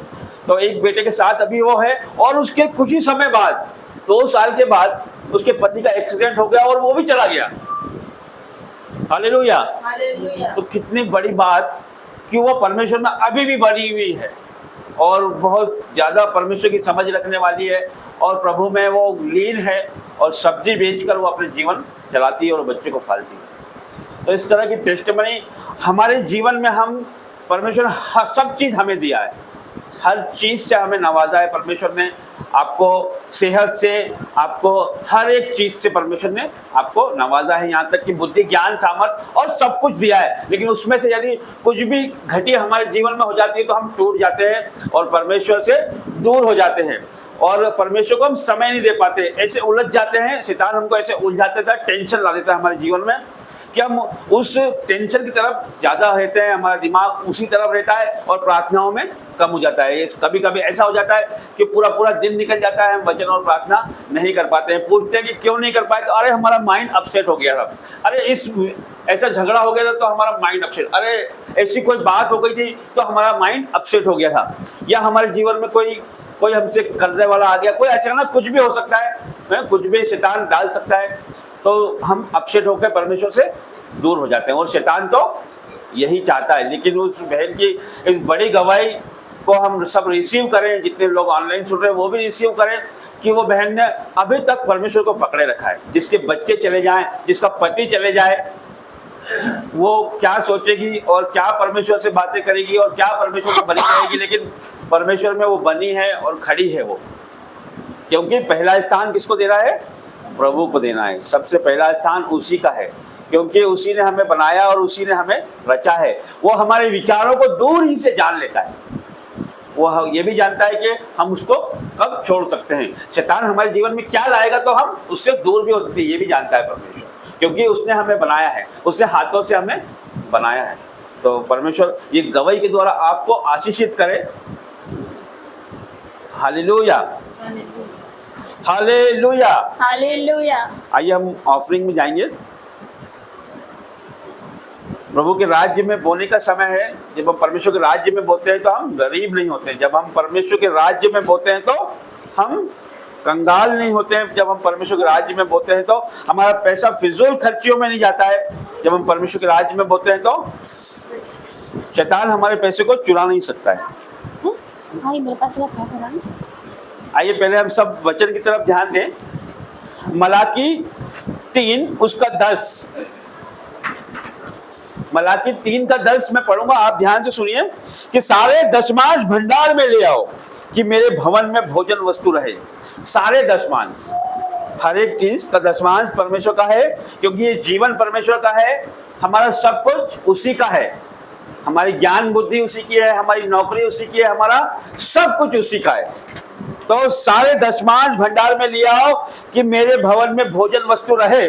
तो एक बेटे के साथ अभी वो है, और उसके कुछ ही समय बाद 2 साल के बाद उसके पति का एक्सीडेंट हो गया और वो भी चला गया। हालेलुया। तो कितनी बड़ी बात कि वो परमेश्वर में अभी भी बनी हुई है और बहुत ज्यादा परमेश्वर की समझ रखने वाली है, और प्रभु में वो लीन है, और सब्जी बेचकर वो अपने जीवन चलाती है और बच्चे को पालती है। तो इस तरह की टेस्टिमनी हमारे जीवन में हम परमेश्वर सब चीज़ हमें दिया है, हर चीज़ से हमें नवाजा है परमेश्वर ने। आपको सेहत से, आपको हर एक चीज़ से परमेश्वर ने आपको नवाजा है, यहाँ तक कि बुद्धि, ज्ञान, सामर्थ और सब कुछ दिया है। लेकिन उसमें से यदि कुछ भी घटी हमारे जीवन में हो जाती है तो हम टूट जाते हैं और परमेश्वर से दूर हो जाते हैं, और परमेश्वर को हम समय नहीं दे पाते, ऐसे उलझ जाते हैं। शैतान हमको ऐसे उलझा देता है, टेंशन ला देता है हमारे जीवन में कि हम उस टेंशन की तरफ ज़्यादा रहते हैं, हमारा दिमाग उसी तरफ रहता है और प्रार्थनाओं में कम हो जाता है। कभी कभी ऐसा हो जाता है कि पूरा दिन निकल जाता है, हम वचन और प्रार्थना नहीं कर पाते हैं। पूछते हैं कि क्यों नहीं कर पाए, तो अरे हमारा माइंड अपसेट हो गया था, अरे ऐसा झगड़ा हो गया था तो हमारा माइंड अपसेट, अरे ऐसी कोई बात हो गई थी तो हमारा माइंड अपसेट हो गया था, या हमारे जीवन में कोई हमसे कर्जे वाला आ गया, कोई अचानक कुछ भी हो सकता है, कुछ भी शैतान डाल सकता है, तो हम अपसेट होकर परमेश्वर से दूर हो जाते हैं। और शैतान तो यही चाहता है। लेकिन उस बहन की इस बड़ी गवाही को हम सब रिसीव करें, जितने लोग ऑनलाइन सुन रहे हैं वो भी रिसीव करें कि वो बहन ने अभी तक परमेश्वर को पकड़े रखा है। जिसके बच्चे चले जाएं, जिसका पति चले जाए, वो क्या सोचेगी और क्या परमेश्वर से बातें करेगी और क्या परमेश्वर को बनी रहेगी, लेकिन परमेश्वर में वो बनी है और खड़ी है वो। क्योंकि पहला स्थान किसको देना है? प्रभु को देना है। सबसे पहला स्थान उसी का है, क्योंकि उसी ने हमें बनाया और उसी ने हमें रचा है। वो हमारे विचारों को दूर ही से जान लेता है, वो ये भी जानता है कि हम उसको कब छोड़ सकते हैं। शैतान हमारे जीवन में क्या लाएगा तो हम उससे दूर भी हो सकते हैं, ये भी जानता है परमेश्वर, क्योंकि उसने हमें बनाया है, उसने हाथों से हमें बनाया है। तो परमेश्वर ये गवाही के द्वारा आपको आशीषित करे। Hallelujah, hallelujah, hallelujah. आइए हम ऑफरिंग में जाएंगे। प्रभु के राज्य में बोने का समय है। जब हम परमेश्वर के राज्य में बोते हैं तो हम गरीब नहीं होते। जब हम परमेश्वर के राज्य में बोते हैं तो हम कंगाल नहीं होते हैं। जब हम परमेश्वर के राज्य में बोते हैं तो हमारा पैसा फिजूल खर्चियों में नहीं जाता है। जब हम परमेश्वर के राज्य में बोते हैं तो शैतान हमारे पैसे को चुरा नहीं सकता है। भाई मेरे पास रखा। आइए पहले हम सब वचन की तरफ ध्यान दें। मलाकी 3 उसका 10, मलाकी 3 का 10 मैं पढ़ूंगा, आप ध्यान से सुनिए कि सारे दशमांश भंडार में ले आओ कि मेरे भवन में भोजन वस्तु रहे। सारे दशमांश, हर एक चीज का दशमांश परमेश्वर का है, क्योंकि ये जीवन परमेश्वर का है। हमारा सब कुछ उसी का है, हमारी ज्ञान बुद्धि उसी की है, हमारी नौकरी उसी की है, हमारा सब कुछ उसी का है। तो सारे दशमांश भंडार में ले आओ कि मेरे भवन में भोजन वस्तु रहे।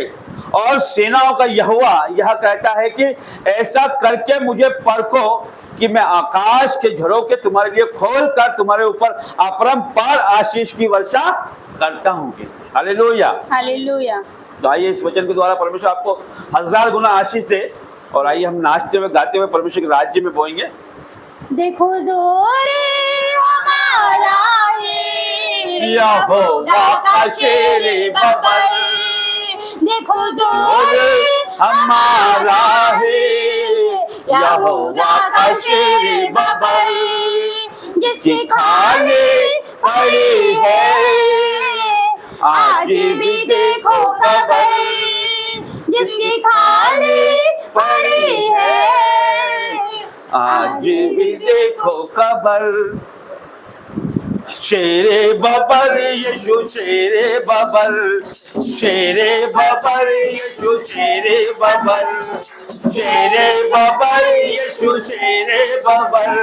और सेनाओं का यहोवा यह कहता है कि ऐसा करके मुझे परखो कि मैं आकाश के झरोखे तुम्हारे लिए खोल कर तुम्हारे ऊपर अपरंपार आशीष की वर्षा करता हूँ। Hallelujah, hallelujah. तो आइए इस वचन के द्वारा परमेश्वर आपको 1000 गुना आशीष दे। और आइए हम नाचते हुए गाते हुए परमेश्वर के राज्य में बोएंगे। देखो जोरे हमारा यहोवा का शेरे बबर, देखो जोरे हमारा है यहोवा का शेर बबल, जिसकी खाली पड़ी है आज भी देखो कबर, जिसकी खाली पड़ी है आज भी देखो कबर। शेरे बबर यीशु शेरे बबर, शेरे बबर यीशु शेरे बबर, शेरे बबर यीशु शेरे बबर।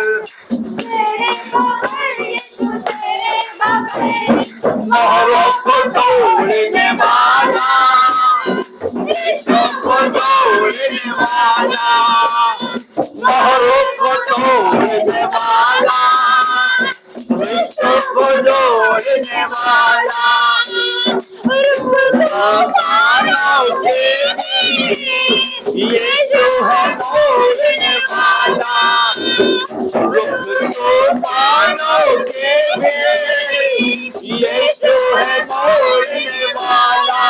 मोहरों को तोड़ने वाला, रिश्तों को जोड़ने वाला, मोहरों को तोड़ने वाला, रिश्तों को जोड़ने वाला, तूफानों के भी यीशु है बोलने वाला, तूफानों के भी यीशु है बोलने वाला।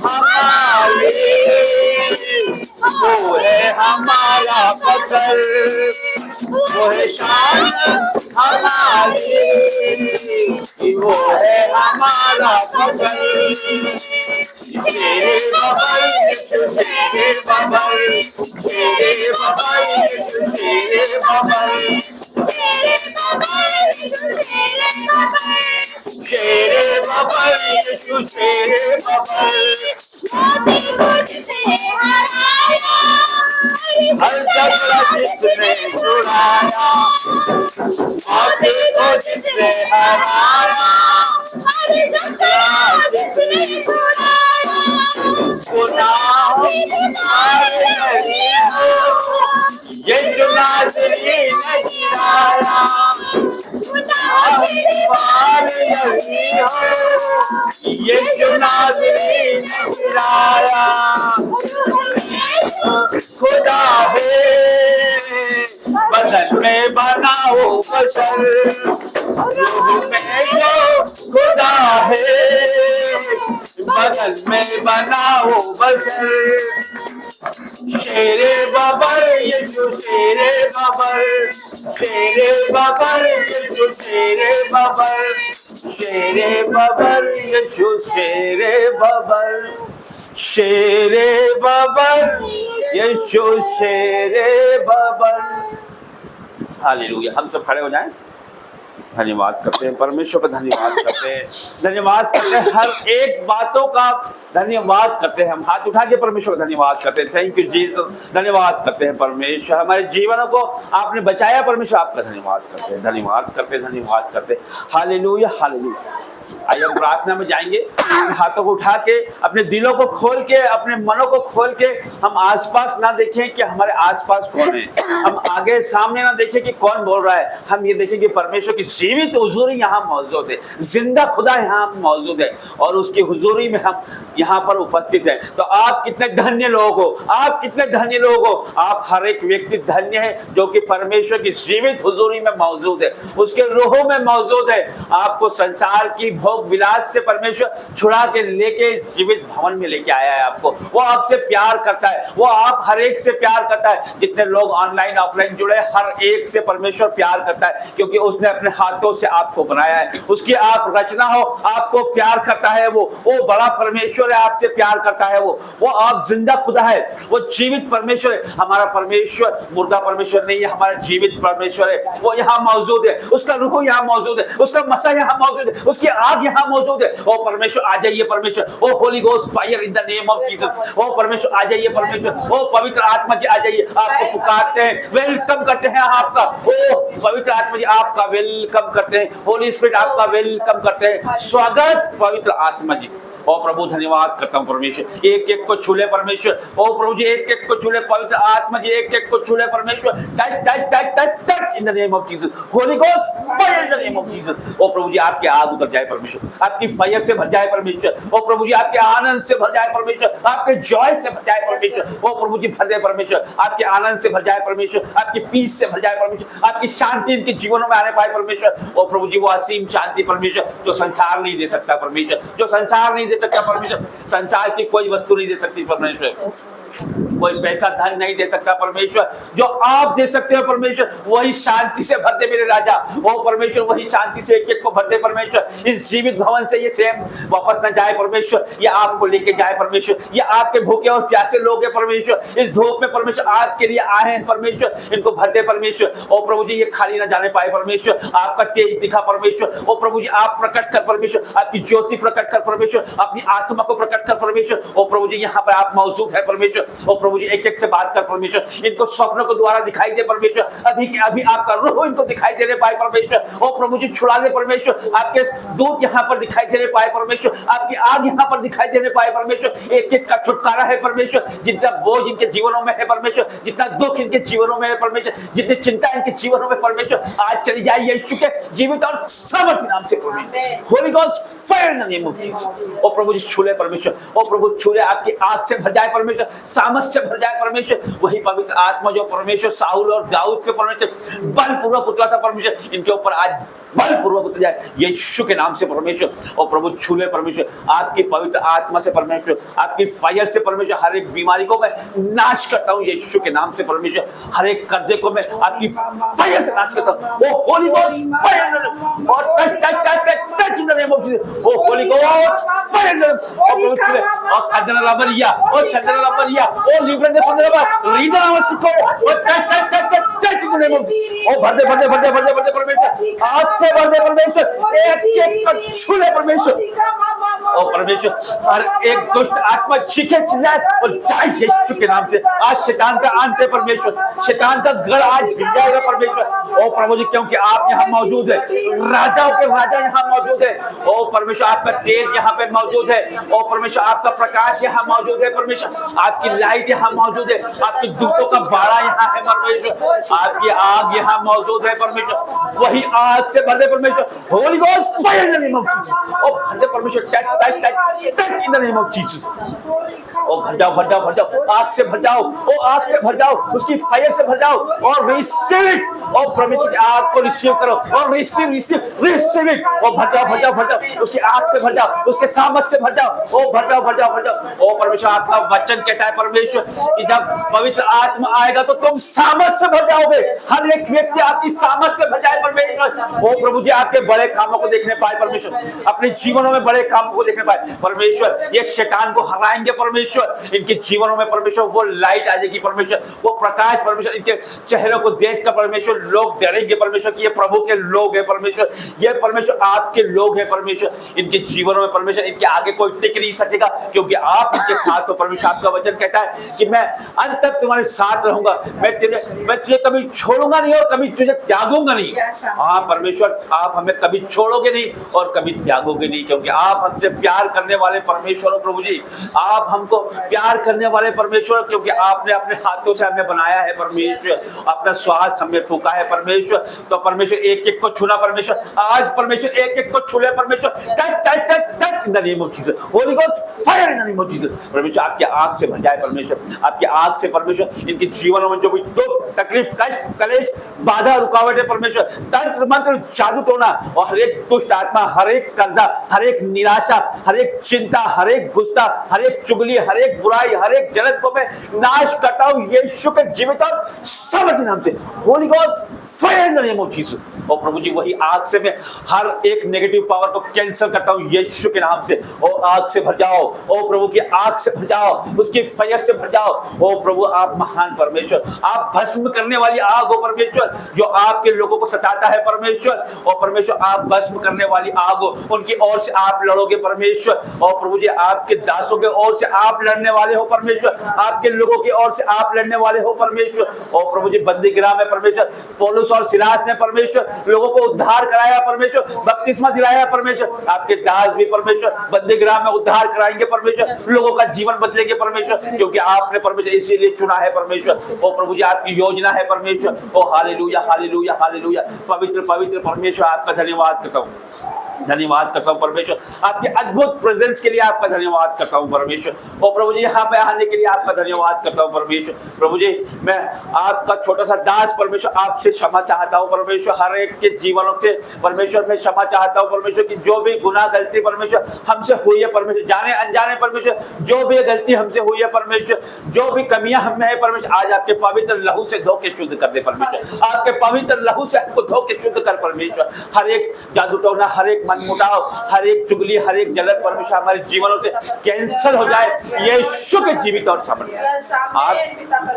हमारी वो है हमारा फकर, वो है शान हमारी, वो है हमारा फकर। तेरे बबर यीशु तेरे बबर, तेरे बबर यीशु तेरे बबर, तेरे बबर यीशु तेरे बबर, तेरे बबर यीशु तेरे बबर। हर झगड़ा जिसने छुड़ाया, मौत को जिसने हराया, हर झगड़ा जिसने छुड़ाया, गुनाह की मार नहीं हो, यीशु नाज़री नहीं आया, गुनाह की मार नहीं हो, यीशु नाज़री नहीं आया। खुदा है बदन में बनाओ बशर, रूह में जो खुदा है बदन में बनाओ बशर। शेरे बबर यीशु शेरे बबर, शेरे बबर यीशु शेरे बबर, शेरे बबर यीशु शेरे बबर, शेरे बबर यीशु शेरे बबर। हालेलुया। हम सब खड़े हो जाएं, धन्यवाद करते हैं परमेश्वर का, धन्यवाद करते हैं, धन्यवाद करते हैं, हर एक बातों का धन्यवाद करते हैं। हम हाथ उठा के परमेश्वर का धन्यवाद करते हैं। थैंक यू जीसस, धन्यवाद करते हैं परमेश्वर, हमारे जीवनों को आपने बचाया परमेश्वर, आपका धन्यवाद करते हैं, धन्यवाद करते हैं, धन्यवाद करते हैं। Hallelujah hallelujah. आइए हम प्रार्थना में जाएंगे, हाथों को उठा के, अपने दिलों को खोल के, अपने मनों को खोल के, हम आसपास ना देखें कि हमारे आसपास कौन है, हम आगे सामने ना देखें कि कौन बोल रहा है, हम ये देखें कि परमेश्वर की जीवित हुजूरी यहाँ मौजूद है, जिंदा खुदा यहाँ मौजूद है और उसकी हुजूरी में हम यहाँ पर उपस्थित हैं। तो आप कितने धन्य लोग हो, आप कितने धन्य लोग हो, आप हर एक व्यक्ति धन्य है जो कि परमेश्वर की जीवित हुजूरी में मौजूद है, उसके रूह में मौजूद है। आपको संसार की भोग विलास से परमेश्वर छुड़ा के लेके जीवित भवन में लेके आया है आपको। वो आपसे प्यार करता है, वो आप हर एक से प्यार करता है। जितने लोग ऑनलाइन ऑफलाइन जुड़े, हर एक से परमेश्वर प्यार करता है, क्योंकि उसने अपने हाथों से आपको बनाया है, उसकी आप रचना हो, आपको प्यार करता है। वो बड़ा परमेश्वर है, आपसे प्यार करता है। वो आप जिंदा खुदा है, वो जीवित परमेश्वर है। हमारा परमेश्वर मुर्दा परमेश्वर नहीं है, हमारा जीवित परमेश्वर है। वो यहाँ मौजूद है, उसका रूह यहाँ मौजूद है, उसका मसा यहाँ मौजूद है, उसकी आग यहाँ मौजूद है। ओ परमेश्वर आ जाइए परमेश्वर, ओ holy ghost fire in the name of Jesus. ओ परमेश्वर आ जाइए परमेश्वर, ओ पवित्र आत्मा जी आ जाइए, आपको पुकारते हैं, वेलकम करते हैं आपका। ओ पवित्र आत्मा जी आपका वेलकम करते हैं, होली स्पिरिट आपका वेलकम करते हैं। स्वागत पवित्र आत्मा जी। ओ प्रभु धन्यवाद करता हूँ परमेश्वर, एक एक को छूले परमेश्वर। ओ प्रभु जी एक एक को छूले पवित्र आत्मा जी, एक एक को छूले परमेश्वर। Touch touch touch touch touch in the name of Jesus, holy ghost fire in the name of Jesus. ओ प्रभु जी आपके आग उतर जाए परमेश्वर, आपकी फायर से भर जाए परमेश्वर। ओ प्रभु जी आपके आनंद से भर जाए परमेश्वर, आपके जॉय से भर जाए परमेश्वर। ओ प्रभु जी भर जाए परमेश्वर, आपके आनंद से भर जाए परमेश्वर, आपकी पीस से भर जाए परमेश्वर, आपकी शांति इनके जीवनों में आने पाए परमेश्वर। ओ प्रभु जी वो असीम शांति परमेश्वर जो संसार नहीं दे सकता परमेश्वर, जो संसार नहीं दे सकता परमेश्वर, संसार की कोई वस्तु नहीं दे सकती परमेश्वर। कोई पैसा धन नहीं दे सकता परमेश्वर, जो आप दे सकते हो परमेश्वर वही शांति से भर दे मेरे राजा। ओ परमेश्वर वही शांति से एक एक को भर दे परमेश्वर, इस जीवित भवन से ये सेम वापस न जाए परमेश्वर, ये आपको लेके जाए परमेश्वर। ये आपके भूखे और प्यासे लोग हैं परमेश्वर, इस धूप में परमेश्वर आपके लिए आए हैं परमेश्वर, इनको भर दे परमेश्वर। ओ प्रभु जी ये खाली ना जाने पाए परमेश्वर, आपका तेज दिखा परमेश्वर। ओ प्रभु जी आप प्रकट कर परमेश्वर, आपकी ज्योति प्रकट कर परमेश्वर, अपनी आत्मा को प्रकट कर परमेश्वर। ओ प्रभु जी यहाँ पर आप मौजूद है परमेश्वर। ओ प्रभु जी एक एक से बात कर परमेश्वर, इनको स्वप्नों को द्वारा दिखाई दे परमेश्वर, अभी के अभी आपका रूह इनको दिखाई देने पाए परमेश्वर। ओ प्रभु जी छुड़ा दे परमेश्वर, आपके दूत यहाँ पर दिखाई देने पाए परमेश्वर, आपकी आग यहाँ पर दिखाई देने पाए परमेश्वर। एक एक का छुटकारा है परमेश्वर, जिनका बोझ इनके जीवनों में है परमेश्वर, जितना दुख इनके जीवनों में है परमेश्वर, जितनी चिंता इनके जीवनों में परमेश्वर, आज चली जाए यीशु के जीवित और सामर्थ्य नाम से परमेश्वर। Holy ghost fire in the name of Jesus. ओ प्रभु जी छूले परमेश्वर, ओ प्रभु छूले, आपकी आग से भर जाए परमेश्वर, सामर्थ्य से भर जाए परमेश्वर। वही पवित्र आत्मा जो परमेश्वर साउल और दाऊद पे परमेश्वर बलपूर्वक उतरा था परमेश्वर, इनके ऊपर आज बलपूर्वक उतर जाए यीशु के नाम से परमेश्वर। और प्रभु छूले परमेश्वर, आपकी पवित्र आत्मा से परमेश्वर, आपकी फायर से परमेश्वर हर एक बीमारी को मैं नाश करता हूँ यीशु के नाम से परमेश्वर। हर एक कर्जे को मैं आपकी फायर से नाश करता हूँ। ओ होली गोस्ट फायर और touch touch touch touch touch in the name of Jesus. Oh holy ghost fire और प्रभु छूले और खजना रबरिया और शजना रबरिया और लिब्रे दे फंदरा रीजन आवश्यक हो और touch touch touch touch in the name of oh भर दे भर दे भर दे भर दे भर दे परमेश्वर, आज से भर दे परमेश्वर, एक एक को छूले परमेश्वर। ओ परमेश्वर हर एक दुष्ट आत्मा चीखे चिल्लाए और जाए यीशु के नाम से। आज शैतान का अंत है परमेश्वर, शैतान का गढ़ आज गिर जाएगा परमेश्वर। ओ प्रभु जी क्योंकि आप यहाँ मौजूद है, राजाओं के राजा यहाँ मौजूद है। ओ परमेश्वर आपका तेज यहाँ पे मौजूद है। ओ परमेश्वर आपका प्रकाश यहाँ मौजूद है परमेश्वर, आपकी लाइट यहाँ मौजूद है, आपकी दूतों का बाड़ा यहाँ है परमेश्वर, आपकी आग यहाँ मौजूद है परमेश्वर। वही आग से भर दे परमेश्वर, holy ghost fire in the name of Jesus. ओ भर दे परमेश्वर, touch touch touch touch in the name of Jesus. ओ भर जाओ भर जाओ भर जाओ, आग से भर जाओ, ओ आग से भर जाओ, उसकी फायर से भर जाओ और रिसीव इट। ओ परमेश्वर की आग को रिसीव करो और रिसीव रिसीव रिसीव इट। ओ भर जाओ भर जाओ भर जाओ, उसकी आग से भर जाओ, उसके सामर्थ से भर जाओ। ओ भर जाओ भर जाओ भर जाओ। ओ परमेश्वर आपका वचन कहता है परमेश्वर कि जब पवित्र आत्मा आएगा तो तुम सामर्थ से भर जाओगे। हर एक व्यक्ति आपकी सामर्थ से भर जाए परमेश्वर। ओ प्रभु जी आपके बड़े कामों को देखने पाए परमेश्वर, अपने जीवनों में बड़े कामों को देखने पाए परमेश्वर। ये शैतान को हराएंगे परमेश्वर, इनके जीवनों में परमेश्वर वो लाइट आ जाएगी परमेश्वर, वो प्रकाश परमेश्वर, इनके चेहरों को देखकर परमेश्वर लोग डरेंगे परमेश्वर कि ये प्रभु के लोग हैं परमेश्वर, ये परमेश्वर आपके लोग हैं परमेश्वर। इनके जीवनों में परमेश्वर इनके आगे कोई टिक नहीं सकेगा क्योंकि आप इनके साथ हो परमेश्वर। आपका वचन कहता है कि मैं अंत तक तुम्हारे साथ रहूंगा, मैं तुझे कभी छोड़ूंगा नहीं और कभी तुझे त्यागूंगा नहीं। हाँ परमेश्वर आप हमें कभी छोड़ोगे नहीं और कभी त्यागोगे नहीं, क्योंकि आप हमसे प्यार करने वाले परमेश्वर हो प्रभु जी। आप हमको प्यार करने वाले परमेश्वर, क्योंकि आपने अपने हाथों से हमें बनाया है परमेश्वर, अपना श्वास हमें फूका है परमेश्वर। तो परमेश्वर एक एक को छूना परमेश्वर, आज परमेश्वर एक एक को छूले परमेश्वर, touch touch touch touch in the name of Jesus. Holy ghost fire in the name of Jesus. परमेश्वर आपकी आग से भर जाए परमेश्वर, आपकी आग से परमेश्वर इनके जीवनों में जो भी दुख तकलीफ कष्ट कलेश बाधा रुकावट है परमेश्वर, तंत्र मंत्र जादू टोना और हर एक दुष्ट आत्मा, हर एक कर्जा, हर एक निराशा, हर एक चिंता, हर एक गुस्सा, हर एक चुगली, हर एक बुराई, हर एक जलन को मैं नाश करता हूँ यीशु के जीवित और सामर्थ्य नाम से। Holi ghost fire in the name of Jesus. और प्रभु जी वही आग से मैं हर एक नेगेटिव पावर को कैंसिल करता हूँ यीशु के नाम से। ओ आग से भर जाओ, ओ प्रभु की आग से भर जाओ, उसकी फायर से भर जाओ। ओ प्रभु आप महान परमेश्वर, आप भस्म करने वाली आग हो परमेश्वर, जो आपके लोगों को सताता है परमेश्वर। और परमेश्वर आप भस्म करने वाली आग हो, उनकी ओर से आप लड़ोगे परमेश्वर। और प्रभु जी आपके दासों के ओर से आप लड़ने वाले हो परमेश्वर, आपके लोगों की ओर से आप लड़ने वाले हो परमेश्वर। और प्रभु जी बंदीगृह में परमेश्वर पौलुस और सिलास ने परमेश्वर लोगों को उद्धार कराया परमेश्वर, बपतिस्मा दिलाया परमेश्वर। आपके दास भी परमेश्वर बंदीगृह में उद्धार कराएंगे परमेश्वर, लोगों का जीवन बदलेंगे परमेश्वर, क्योंकि आपने परमेश्वर इसीलिए चुना है परमेश्वर। ओ प्रभु जी आपकी योजना है परमेश्वर। ओ हालेलुया हालेलुया हालेलुया, पवित्र पवित्र परमेश्वर आपका धन्यवाद करता हूँ। धन्यवाद करता हूँ परमेश्वर, आपके अद्भुत प्रेजेंस के लिए आपका धन्यवाद करता हूँ परमेश्वर। और प्रभु जी यहाँ पे आने के लिए आपका धन्यवाद करता हूँ परमेश्वर। प्रभु जी मैं आपका छोटा सा दास परमेश्वर आपसे क्षमा चाहता हूँ परमेश्वर, हर एक के जीवनों से परमेश्वर मैं क्षमा चाहता हूँ परमेश्वर की जो भी गुनाह गलती परमेश्वर हमसे हुई है परमेश्वर, जाने अनजाने परमेश्वर जो भी गलती हमसे हुई है परमेश्वर, जो भी कमियां हम में है परमेश्वर, आज आपके पवित्र लहू से धो के शुद्ध कर दे परमेश्वर, आपके पवित्र लहू से आपको धो के शुद्ध कर परमेश्वर। हर एक जादू टोना, हर एक मनमुटाव, हर एक चुगली, हर एक जलन परमेश्वर हमारे जीवनों से कैंसल हो जाए यीशु के जीवित और समर्थ।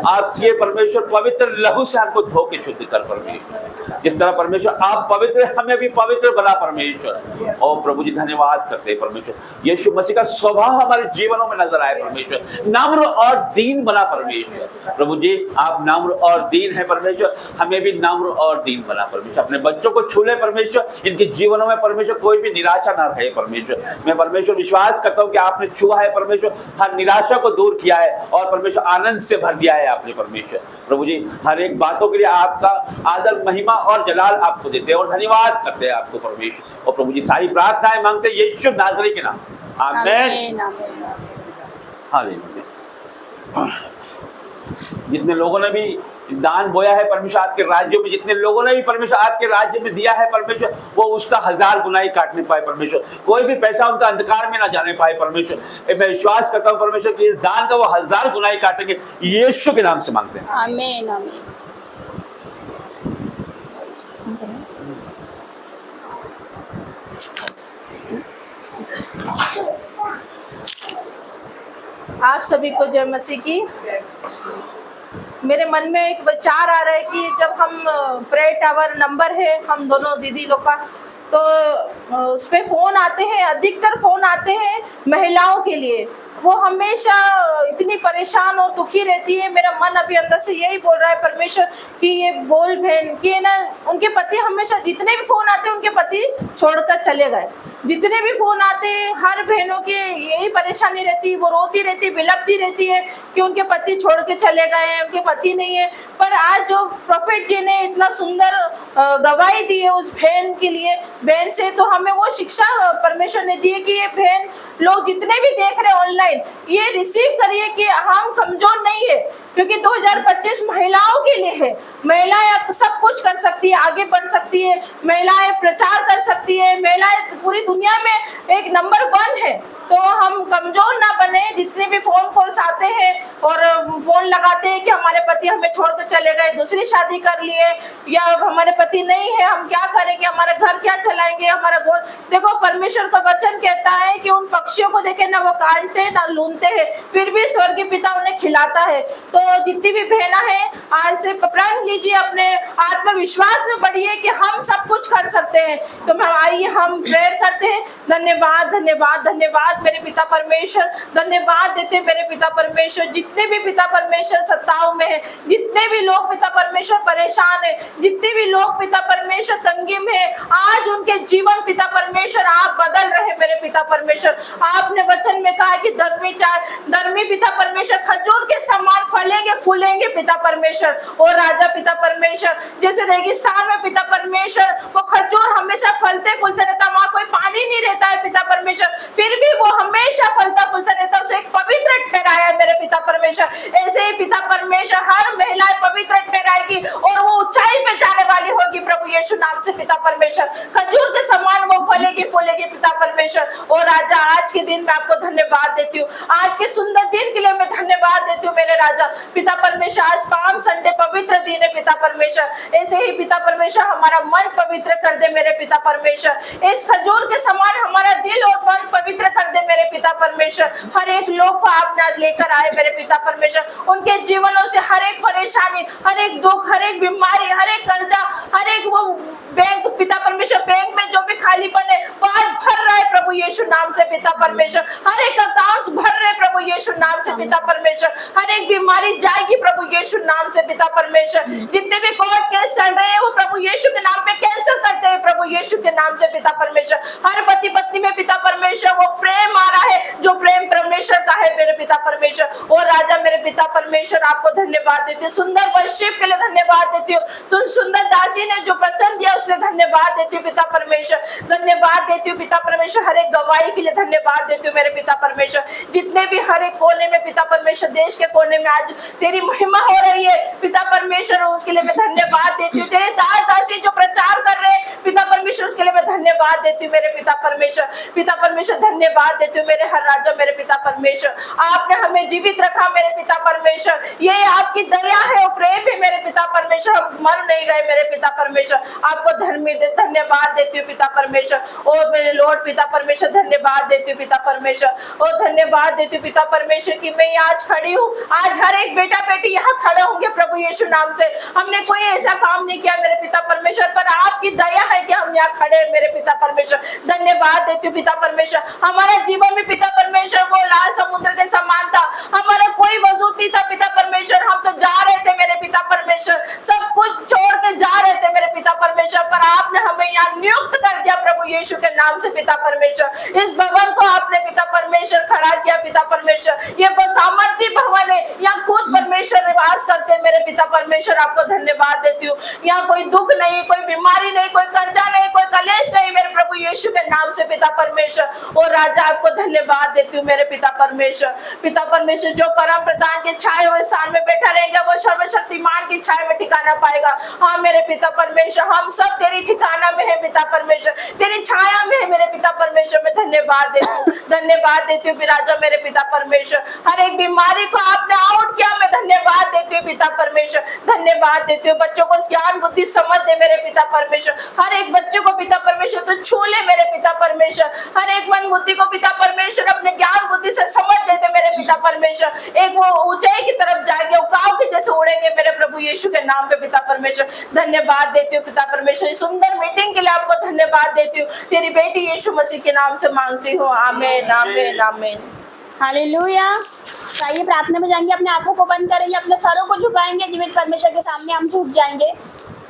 आप ये परमेश्वर पवित्र लहू से आपको धो के शुद्ध कर परमेश्वर, जिस तरह परमेश्वर आप पवित्र हमें भी पवित्र बना परमेश्वर। और प्रभु जी धन्यवाद करते हैं परमेश्वर, यीशु मसीह का स्वभाव हमारे जीवनों में नजर आए परमेश्वर, नम्र और दीन बना परमेश्वर। प्रभु जी आप नम्र और दीन है परमेश्वर, हमें भी नम्र और दीन बना परमेश्वर। अपने बच्चों को छू ले परमेश्वर, इनके जीवनों में परमेश्वर कोई भी निराशा ना रहे परमेश्वर। मैं परमेश्वर विश्वास करता हूँ कि आपने छुआ है परमेश्वर, हर निराशा को दूर किया है और परमेश्वर आनंद से भर दिया है आपने परमेश्वर। प्रभु जी हर एक बातों के लिए आपका आदर महिमा और जलाल आपको देते हैं और धन्यवाद करते हैं आपको परमेश्वर। और प्रभु जी सारी प्रार्थनाएं मांगते हैं यीशु नाज़री के नाम, आमीन। हालेलुया। जितने लोगों ने भी दान बोया है परमेश्वर आपके राज्य में, जितने लोगों ने भी परमेश्वर आपके राज्य में दिया है परमेश्वर, वो उसका 1000 गुनाही काटने पाए परमेश्वर, कोई भी पैसा उनका अंधकार में ना जाने पाए परमेश्वर। मैं विश्वास करता हूँ परमेश्वर कि इस दान का वो 1000 गुनाही काटेंगे, यीशु के नाम से मांगते हैं, आमीन आमीन। आप सभी को जय मसीह की। मेरे मन में एक विचार आ रहा है कि जब हम प्रेयर टावर नंबर है हम दोनों दीदी लोग का, तो उस पर फ़ोन आते हैं, अधिकतर फ़ोन आते हैं महिलाओं के लिए। वो हमेशा इतनी परेशान और दुखी रहती है। मेरा मन अभी अंदर से यही बोल रहा है परमेश्वर कि ये बोल बहन कि ना उनके पति हमेशा, जितने भी फ़ोन आते हैं उनके पति छोड़कर चले गए। जितने भी फ़ोन आते हैं हर बहनों की यही परेशानी रहती है, वो रोती रहती है, बिलपती रहती है कि उनके पति छोड़ के चले गए हैं, उनके पति नहीं है। पर आज जो प्रोफेट जी ने इतना सुंदर गवाही दी है उस बहन के लिए, बहन से, तो हमें वो शिक्षा परमेश्वर ने दी है कि ये बहन लोग जितने भी देख रहे हैं ऑनलाइन, ये रिसीव करिए कि हम कमजोर नहीं है, क्योंकि 2025 महिलाओं के लिए है। महिलाएं सब कुछ कर सकती है, आगे बढ़ सकती है, महिलाएं प्रचार कर सकती है, महिलाएं पूरी दुनिया में एक नंबर 1 है। तो हम कमजोर ना बने। जितने भी फोन कॉल्स आते हैं और फोन लगाते हैं कि हमारे पति हमें छोड़कर चले गए, दूसरी शादी कर लिए, या हमारे पति नहीं है, हम क्या करेंगे, हमारा घर क्या चलाएंगे, हमारा घर। देखो परमेश्वर का वचन कहता है कि उन पक्षियों को देखे ना वो काटते हैं ना लूनते हैं, फिर भी स्वर्गीय पिता उन्हें खिलाता है। तो जितनी भी बहना है आज से प्रण लीजिए, अपने आत्मविश्वास में बढ़िए कि हम सब कुछ कर सकते हैं। तो आइए हम प्रेयर करते हैं। धन्यवाद धन्यवाद धन्यवाद मेरे पिता परमेश्वर, धन्यवाद देते मेरे पिता परमेश्वर। जितने भी पिता परमेश्वर सत्ताओं में है, जितने भी लोग पिता परमेश्वर परेशान है, जितने भी लोग पिता परमेश्वर तंगी में है, आज उनके जीवन पिता परमेश्वर आप बदल रहे मेरे पिता परमेश्वर। आपने वचन में कहा कि धर्मी पिता परमेश्वर खजूर के समान फलेंगे फूलेंगे पिता परमेश्वर। और राजा पिता परमेश्वर, जैसे रेगिस्तान में पिता परमेश्वर वो खजूर हमेशा फलते फूलते रहता, वहां कोई पानी नहीं रहता है पिता परमेश्वर, फिर भी वो हमेशा फलता फूलता रहता, उसे एक पवित्र ठहराया मेरे पिता परमेश्वर। ऐसे ही पिता परमेश्वर हर महिला पवित्र ठहराएगी और वो ऊंचाई पे जाने वाली होगी प्रभु यीशु नाम से पिता परमेश्वर। खजूर के समान वो फलेगी फूलेगी पिता परमेश्वर। और राजा आज के दिन मैं आपको धन्यवाद देती हूँ, आज के सुंदर दिन के लिए मैं धन्यवाद देती हूँ मेरे राजा पिता परमेश्वर। आज पाम संडे पवित्र दिन है पिता परमेश्वर। ऐसे ही पिता परमेश्वर हमारा मन पवित्र कर दे मेरे पिता परमेश्वर। इस खजूर के समान हमारा दिल और मन पवित्र कर दे मेरे पिता परमेश्वर। हर एक लोग को आपने लेकर आए मेरे पिता परमेश्वर, उनके जीवनों से हर एक परेशानी, हर एक दुख, हर एक बीमारी, हर एक कर्जा, हर एक वो बैंक पिता परमेश्वर, बैंक में जो भी खालीपन है वह भर रहा है प्रभु यीशु नाम से पिता परमेश्वर। हर एक अकाउंट्स भर रहे प्रभु यीशु नाम से पिता परमेश्वर। हर एक बीमारी जाएगी प्रभु यीशु नाम से पिता परमेश्वर। जितने भी कोर्ट केस चल रहे हैं वो प्रभु यीशु के नाम पे कैंसिल करते हैं प्रभु यीशु के नाम से पिता परमेश्वर। हर पति पत्नी में पिता परमेश्वर वो प्रेम आ रहा है जो प्रेम परमेश्वर का है मेरे पिता परमेश्वर। और राजा मेरे पिता परमेश्वर आपको धन्यवाद देती हूँ, सुंदर वर्शिप के लिए धन्यवाद देती हूँ। तुम सुंदर दासी ने जो वचन दिया उसके धन्यवाद देती हूँ पिता परमेश्वर, धन्यवाद देती हूँ पिता परमेश्वर। हर एक गवाही के लिए धन्यवाद देती हूँ मेरे पिता परमेश्वर। जितने भी हर एक कोने में पिता परमेश्वर, देश के कोने में आज तेरी महिमा हो रही है पिता परमेश्वर, उसके लिए मैं धन्यवाद देती हूँ। तेरे दास दासी जो प्रचार कर रहे हैं पिता परमेश्वर, उसके लिए मैं धन्यवाद देती हूँ मेरे पिता परमेश्वर। पिता परमेश्वर धन्यवाद देती हूँ मेरे हर राजा मेरे पिता परमेश्वर। आपने हमें जीवित रखा मेरे पिता परमेश्वर, ये आपकी दया है और प्रेम है मेरे पिता परमेश्वर। हम मर नहीं गए मेरे पिता परमेश्वर, आपको धन्यवाद देती हूँ पिता परमेश्वर। और मेरे लॉर्ड पिता परमेश्वर धन्यवाद देती हूँ पिता परमेश्वर, और धन्यवाद देती हूँ पिता परमेश्वर कि मैं आज खड़ी हूँ। आज हर एक बेटा बेटी यहाँ खड़े होंगे प्रभु यीशु नाम से। हमने कोई ऐसा काम नहीं किया मेरे पिता परमेश्वर, पर आपकी दया है कि हम यहाँ खड़े हैं मेरे पिता परमेश्वर। धन्यवाद देती हूँ पिता परमेश्वर। हमारे जीवन में पिता परमेश्वर वो लाल समुद्र के समान था, हमारा कोई वजूद नहीं था पिता परमेश्वर। हम तो जा रहे थे मेरे पिता परमेश्वर, सब कुछ छोड़ के जा रहे थे मेरे पिता परमेश्वर, पर आपने हमें यहाँ नियुक्त कर दिया प्रभु यीशु के नाम से पिता परमेश्वर। इस भवन को आपने पिता परमेश्वर खड़ा किया पिता परमेश्वर। ये सामर्थ्य भवन है, यहाँ खुद परमेश्वर निवास करते हैं मेरे पिता परमेश्वर। आपको धन्यवाद देती हूँ। यहाँ कोई दुख नहीं, कोई बीमारी नहीं, कोई कर्जा नहीं, कोई कलेश नहीं मेरे प्रभु यीशु के नाम से पिता परमेश्वर। और राजा आपको धन्यवाद देती हूँ मेरे पिता परमेश्वर। पिता परमेश्वर जो परम प्रधान के छाए हुए स्थान में बैठा रहेगा वो सर्वशक्तिमान की छाए में ठिकाना पाएगा। हाँ मेरे पिता परमेश्वर, हम सब तेरी ठिकाना में है पिता परमेश्वर, तेरी छाया में है मेरे पिता परमेश्वर। मैं धन्यवाद देती हूँ, धन्यवाद देती हूँ राजा मेरे पिता परमेश्वर। हर एक बीमारी को आपने आउट किया, मैं धन्यवाद देती हूँ पिता परमेश्वर। धन्यवाद देती हूँ बच्चों को ज्ञान बुद्धि समझ दे मेरे पिता परमेश्वर। हर एक बच्चे को पिता परमेश्वर तो छू ले मेरे पिता परमेश्वर। हर एक मन बुद्धि को पिता परमेश्वर अपने ज्ञान बुद्धि से समझ देते मेरे पिता परमेश्वर। एक वो ऊंचाई की तरफ जाएंगे, उकाव के जैसे उड़ेंगे मेरे प्रभु यीशु के नाम पे पिता परमेश्वर। धन्यवाद देती हूँ पिता परमेश्वर। सुंदर मीटिंग के लिए आपको धन्यवाद देती हूँ, तेरी बेटी यीशु मसीह के नाम से मांगती हूँ, आमीन आमीन आमीन। हालेलुया। आइए प्रार्थना में जाएंगे, अपने आंखों को बंद करेंगे, अपने सरों को झुकाएंगे, जीवित परमेश्वर के सामने हम झुक जाएंगे।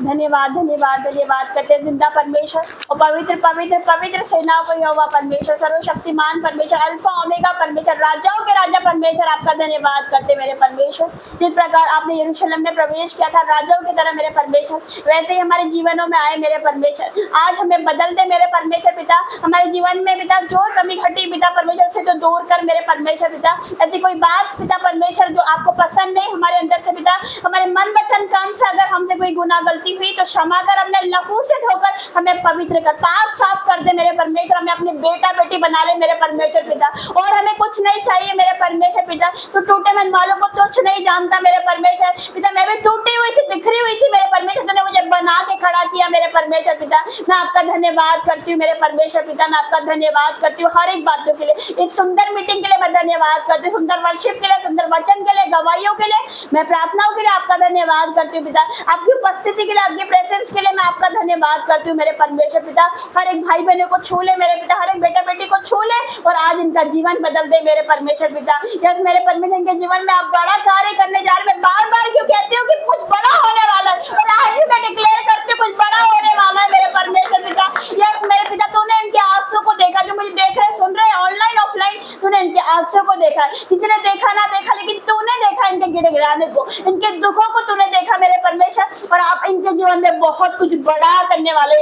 धन्यवाद धन्यवाद धन्यवाद करते हैं जिंदा परमेश्वर और पवित्र पवित्र पवित्र सेनाओं को यहोवा परमेश्वर, सर्वशक्तिमान परमेश्वर, अल्फा ओमेगा परमेश्वर, राजाओं के राजा परमेश्वर, आपका धन्यवाद करते मेरे परमेश्वर। जिस प्रकार आपने यरूशलेम में प्रवेश किया था राजाओं की तरह मेरे परमेश्वर, वैसे ही हमारे जीवनों में आए मेरे परमेश्वर। आज हमें बदल दे मेरे परमेश्वर पिता, हमारे जीवन में पिता जो कमी घटी पिता परमेश्वर से तो दूर कर मेरे परमेश्वर पिता। ऐसी कोई बात पिता परमेश्वर जो आपको पसंद नहीं हमारे अंदर से पिता, हमारे मन वचन कर्म से अगर हमसे कोई गुनाह गलती हुई तो क्षमा कर, अपने लहू से धोकर हमें पवित्र कर, पाप साफ कर दे मेरे परमेश्वर। हमें अपनी बेटा बेटी बना ले मेरे परमेश्वर पिता, और हमें कुछ नहीं चाहिए मेरे परमेश्वर पिता। तो टूटे मन वालों को तुच्छ नहीं जानता मेरे परमेश्वर पिता। मैं भी टूटी हुई थी, बिखरी हुई थी मेरे परमेश्वर, तूने मुझे बना के खड़ा किया मेरे परमेश्वर पिता। मैं आपका धन्यवाद करती हूँ मेरे परमेश्वर पिता, मैं आपका धन्यवाद करती हूँ हर एक बातों के लिए। इस सुंदर मीटिंग के लिए मैं धन्यवाद करती हूँ, सुंदर वर्शिप के लिए, सुंदर वचन के लिए, गवाहियों के लिए, मैं प्रार्थनाओं के लिए आपका धन्यवाद करती हूँ पिता। आपकी उपस्थिति के लिए, आपकी प्रेजेंस के लिए मैं आपका धन्यवाद करती हूँ मेरे परमेश्वर पिता। हर एक भाई बहनों को छू ले मेरे पिता, हर एक बेटा बेटी को छू ले और आज इनका जीवन बदल दे मेरे परमेश्वर पिता। यस मेरे परमेश्वर, इनके जीवन में आप बड़ा कार्य करने जा रहे। मैं बार बार क्यों कहती हूँ कि कुछ बड़ा होने वाला है, और आज भी मैं डिक्लेयर करती हूँ कुछ बड़ा होने वाला है मेरे परमेश्वर पिता। यस मेरे पिता, तूने इनके आंसू को देखा, जो मुझे देख रहे सुन रहे ऑनलाइन ऑफलाइन, तूने इनके आंसू को देखा। किसी ने देखा ना देखा, लेकिन तूने देखा इनके गिड़गिड़ाने को, इनके दुखों को तूने देखा मेरे परमेश्वर, और आप इनके जीवन में बहुत कुछ बड़ा करने वाले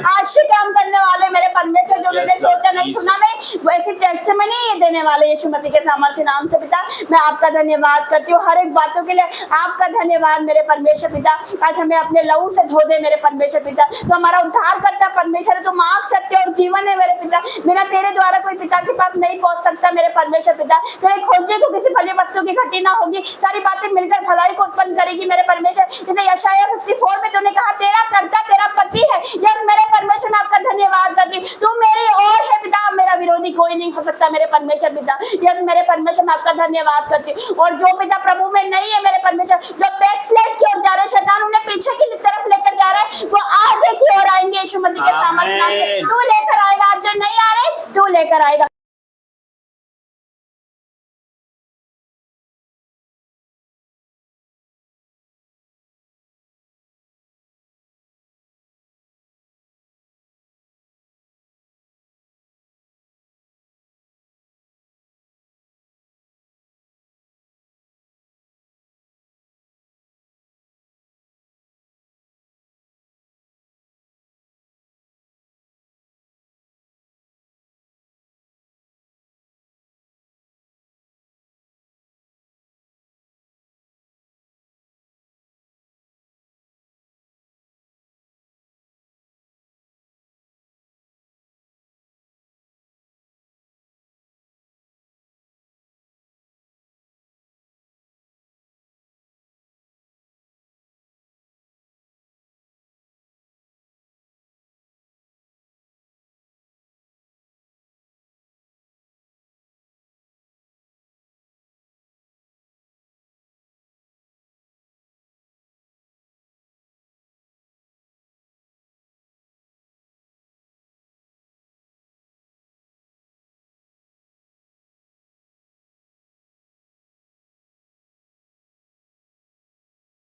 आशीष काम करने वाले मेरे परमेश्वर। जो उन्होंने सोचा नहीं सुना नहीं वैसी टेस्टिमनी देने वाले यीशु मसीह के सामर्थ्य नाम से पिता। मैं आपका धन्यवाद करती हूँ हर एक बातों के लिए, आपका धन्यवाद मेरे परमेश्वर पिता। आज हमें अपने लहू से धो दे मेरे परमेश्वर पिता। तो हमारा उद्धार करता परमेश्वर, तो मांग सकते और जीवन है मेरे पिता। बिना तेरे द्वारा कोई पिता के पास नहीं पहुंच सकता मेरे परमेश्वर पिता। तेरे खोजे को किसी भली वस्तु की घटी ना होगी, सारी बातें मिलकर भलाई को उत्पन्न करेगी मेरे परमेश्वर। जैसे यशाया 54 में तूने कहा तेरा कर्ता तेरा पति है। यस मेरे परमेश्वर, मैं आपका धन्यवाद करती, तू मेरी ओर है पिता, मेरा विरोधी कोई नहीं हो सकता मेरे परमेश्वर पिता। यस मेरे परमेश्वर, मैं आपका धन्यवाद करती। और जो पिता प्रभु में नहीं है मेरे परमेश्वर, जो बैकस्लाइड की ओर जा रहे, शैतान उन्हें पीछे की तरफ लेकर जा रहा है, वो आगे की ओर आएंगे यीशु मसीह के सामर्थ्य नाम से। तू लेकर आएगा, आज जो नहीं आ रहे तू लेकर आएगा।